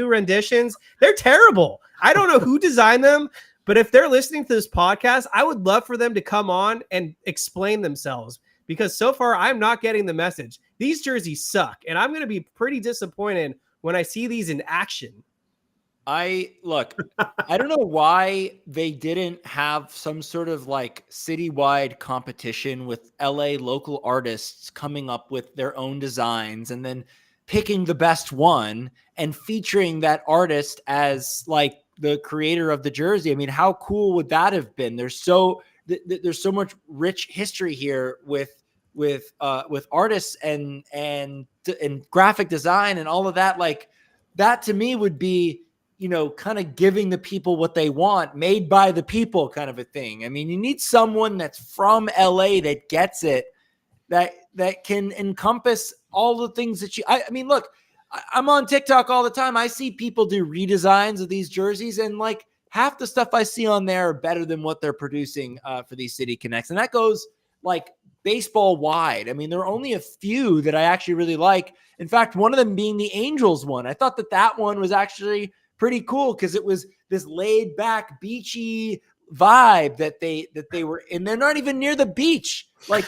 renditions, they're terrible. I don't know who designed them, but if they're listening to this podcast, I would love for them to come on and explain themselves, because so far I'm not getting the message. These jerseys suck, and I'm going to be pretty disappointed when I see these in action. I don't know why they didn't have some sort of like citywide competition with LA local artists coming up with their own designs and then picking the best one and featuring that artist as like the creator of the jersey. I mean, how cool would that have been? There's so much rich history here with artists and graphic design and all of that. Like, that to me would be, you know, kind of giving the people what they want, made by the people kind of a thing. I mean, you need someone that's from LA that gets it, that can encompass all the things that I mean, look, I'm on TikTok all the time. I see people do redesigns of these jerseys, and like half the stuff I see on there are better than what they're producing for these City Connects. And that goes like baseball wide. I mean, there are only a few that I actually really like. In fact, one of them being the Angels one. I thought that one was actually pretty cool because it was this laid back, beachy vibe that they were in. They're not even near the beach. Like,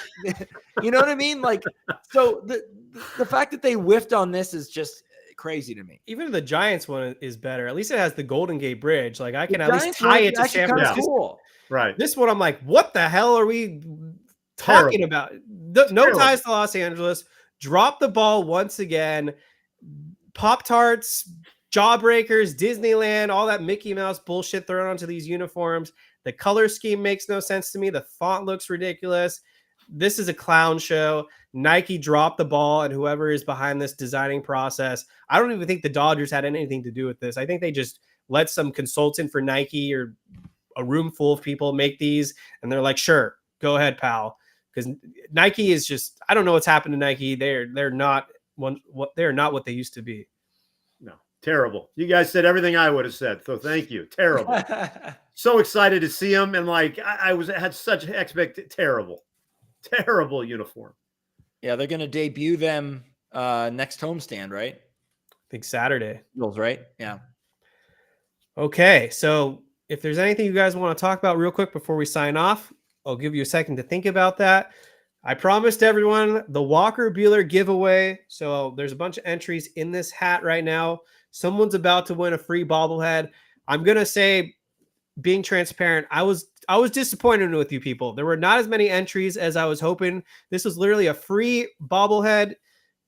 you know what I mean? Like, so the fact that they whiffed on this is just crazy to me. Even the Giants one is better. At least it has the Golden Gate Bridge. Like, I can at least tie it to San Francisco. Cool. Right. This one, I'm like, what the hell are we talking about? No ties to Los Angeles. Drop the ball once again. Pop-Tarts, Jawbreakers, Disneyland, all that Mickey Mouse bullshit thrown onto these uniforms. The color scheme makes no sense to me. The font looks ridiculous. This is a clown show. Nike dropped the ball, and whoever is behind this designing process, I don't even think the Dodgers had anything to do with this. I think they just let some consultant for Nike or a room full of people make these, and they're like, sure, go ahead, pal. Because Nike is just, I don't know what's happened to Nike. They're not what they used to be. No. Terrible. You guys said everything I would have said, so thank you. Terrible. So excited to see them, and like I had such terrible uniform. Yeah, they're gonna debut them next homestand, right? I think Saturday. Right? Yeah. Okay, so if there's anything you guys want to talk about real quick before we sign off, I'll give you a second to think about that. I promised everyone the Walker Buehler giveaway. So there's a bunch of entries in this hat right now. Someone's about to win a free bobblehead. I'm going to say, being transparent, I was disappointed with you people. There were not as many entries as I was hoping. This was literally a free bobblehead.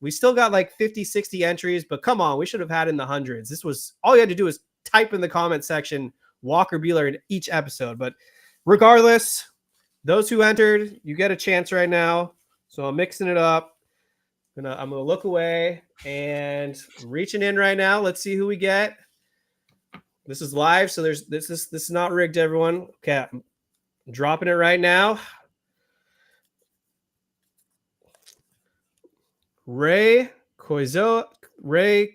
We still got like 50, 60 entries, but come on, we should have had in the hundreds. This was all you had to do is type in the comment section Walker Buehler in each episode. But regardless, those who entered, you get a chance right now. So I'm mixing it up. I'm gonna look away and reaching in right now. Let's see who we get. This is live, so this is not rigged, everyone. Okay, I'm dropping it right now. Ray Koizo, REYCOLLA.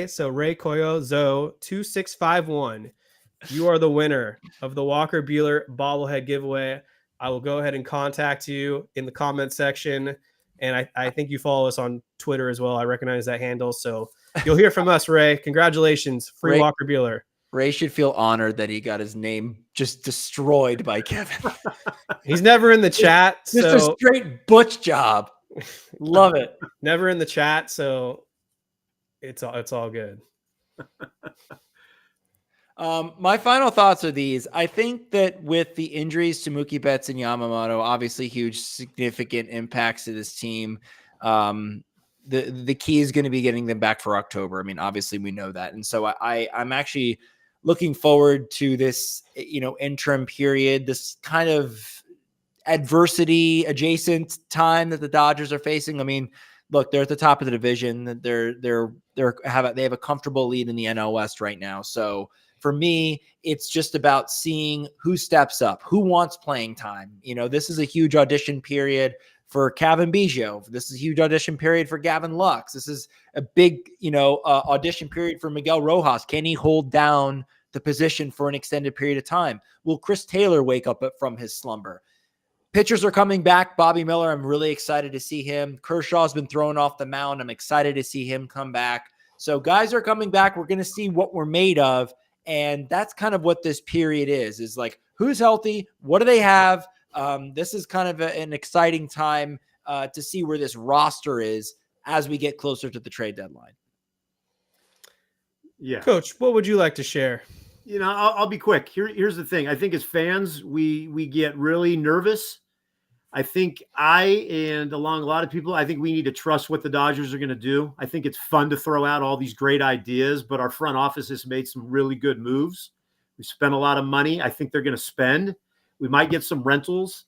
So Ray Koyo 2651. You are the winner of the Walker Buehler bobblehead giveaway. I will go ahead and contact you in the comment section. And I think you follow us on Twitter as well. I recognize that handle. So you'll hear from us, Ray. Congratulations. Free Walker Buehler. Ray should feel honored that he got his name just destroyed by Kevin. He's never in the chat. Just a straight butch job. Love it. Never in the chat. So it's all good. My final thoughts are these. I think that with the injuries to Mookie Betts and Yamamoto, obviously huge, significant impacts to this team. The key is going to be getting them back for October. I mean, obviously we know that. And so I'm actually looking forward to this, interim period, this kind of adversity adjacent time that the Dodgers are facing. I mean, look, they're at the top of the division. They have a comfortable lead in the NL West right now. So for me, it's just about seeing who steps up, who wants playing time. This is a huge audition period for Kevin Biggio. This is a huge audition period for Gavin Lux. This is a big, audition period for Miguel Rojas. Can he hold down the position for an extended period of time? Will Chris Taylor wake up from his slumber? Pitchers are coming back. Bobby Miller, I'm really excited to see him. Kershaw's been thrown off the mound. I'm excited to see him come back. So guys are coming back. We're going to see what we're made of. And that's kind of what this period is like, who's healthy? What do they have? This is kind of an exciting time to see where this roster is as we get closer to the trade deadline. Yeah. Coach, what would you like to share? I'll be quick. Here's the thing. I think as fans, we get really nervous. I think along a lot of people, I think we need to trust what the Dodgers are going to do. I think it's fun to throw out all these great ideas, but our front office has made some really good moves. We spent a lot of money. I think they're going to spend. We might get some rentals,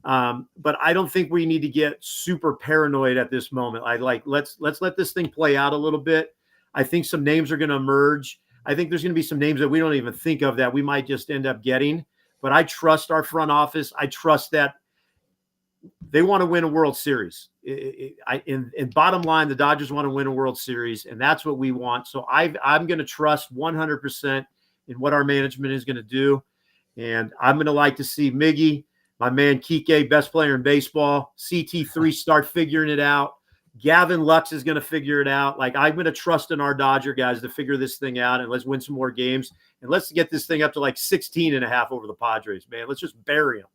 but I don't think we need to get super paranoid at this moment. Let's let this thing play out a little bit. I think some names are going to emerge. I think there's going to be some names that we don't even think of that we might just end up getting. But I trust our front office. I trust that they want to win a World Series. In bottom line, the Dodgers want to win a World Series, and that's what we want. So I'm going to trust 100% in what our management is going to do. And I'm going to like to see Miggy, my man Kike, best player in baseball, CT3 start figuring it out. Gavin Lux is going to figure it out. I'm going to trust in our Dodger guys to figure this thing out, and let's win some more games. And let's get this thing up to 16.5 over the Padres, man. Let's just bury them.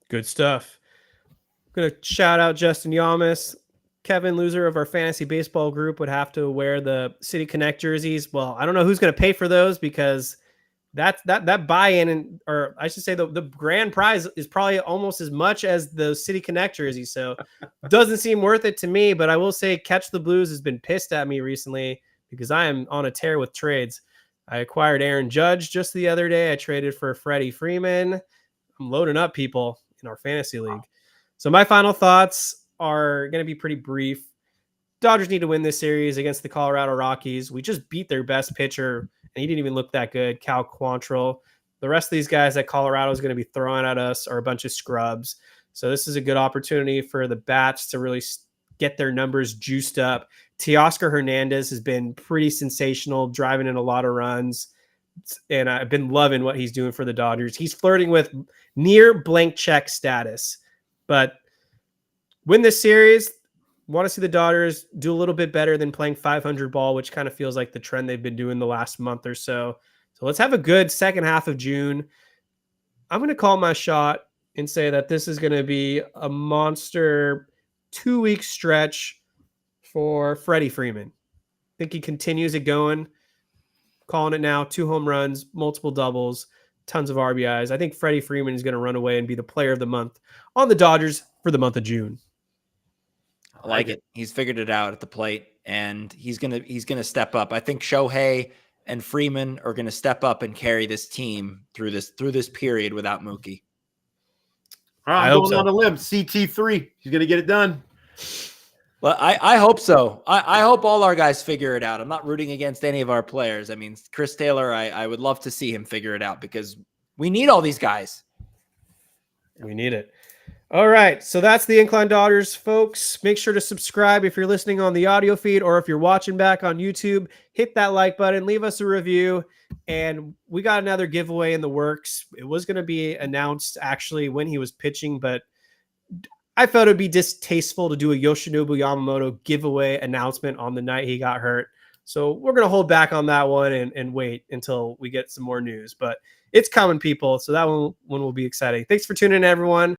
Good stuff. I'm going to shout out Justin Yamas. Kevin, loser of our fantasy baseball group, would have to wear the City Connect jerseys. Well, I don't know who's going to pay for those because that buy-in, or I should say the grand prize is probably almost as much as the City Connect jersey. So it doesn't seem worth it to me, but I will say Catch the Blues has been pissed at me recently because I am on a tear with trades. I acquired Aaron Judge just the other day. I traded for Freddie Freeman. I'm loading up people in our fantasy league. So my final thoughts are going to be pretty brief. Dodgers need to win this series against the Colorado Rockies. We just beat their best pitcher, and he didn't even look that good, Cal Quantrill. The rest of these guys that Colorado is going to be throwing at us are a bunch of scrubs. So this is a good opportunity for the bats to really get their numbers juiced up. Teoscar Hernandez has been pretty sensational, driving in a lot of runs. And I've been loving what he's doing for the Dodgers. He's flirting with near blank check status. But win this series, Want to see the Dodgers do a little bit better than playing 500 ball, which kind of feels like the trend they've been doing the last month or so. So let's have a good second half of June. I'm going to call my shot and say that this is going to be a monster 2-week stretch for Freddie Freeman. I think he continues it going. Calling it now, 2 home runs, multiple doubles, tons of RBIs. I think Freddie Freeman is going to run away and be the player of the month on the Dodgers for the month of June. I like it. He's figured it out at the plate, and he's gonna step up. I think Shohei and Freeman are gonna step up and carry this team through this period without Mookie. All right, I'm going on a limb. CT3. He's gonna get it done. Well, I hope so. I hope all our guys figure it out. I'm not rooting against any of our players. I mean, Chris Taylor, I would love to see him figure it out because we need all these guys. We need it. All right, so that's the Incline Dodgers, folks. Make sure to subscribe if you're listening on the audio feed, or if you're watching back on YouTube, hit that like button, leave us a review, and we got another giveaway in the works. It was going to be announced actually when he was pitching, but I felt it would be distasteful to do a Yoshinobu Yamamoto giveaway announcement on the night he got hurt. So we're going to hold back on that one and wait until we get some more news. But it's coming, people. So that one will be exciting. Thanks for tuning in, everyone.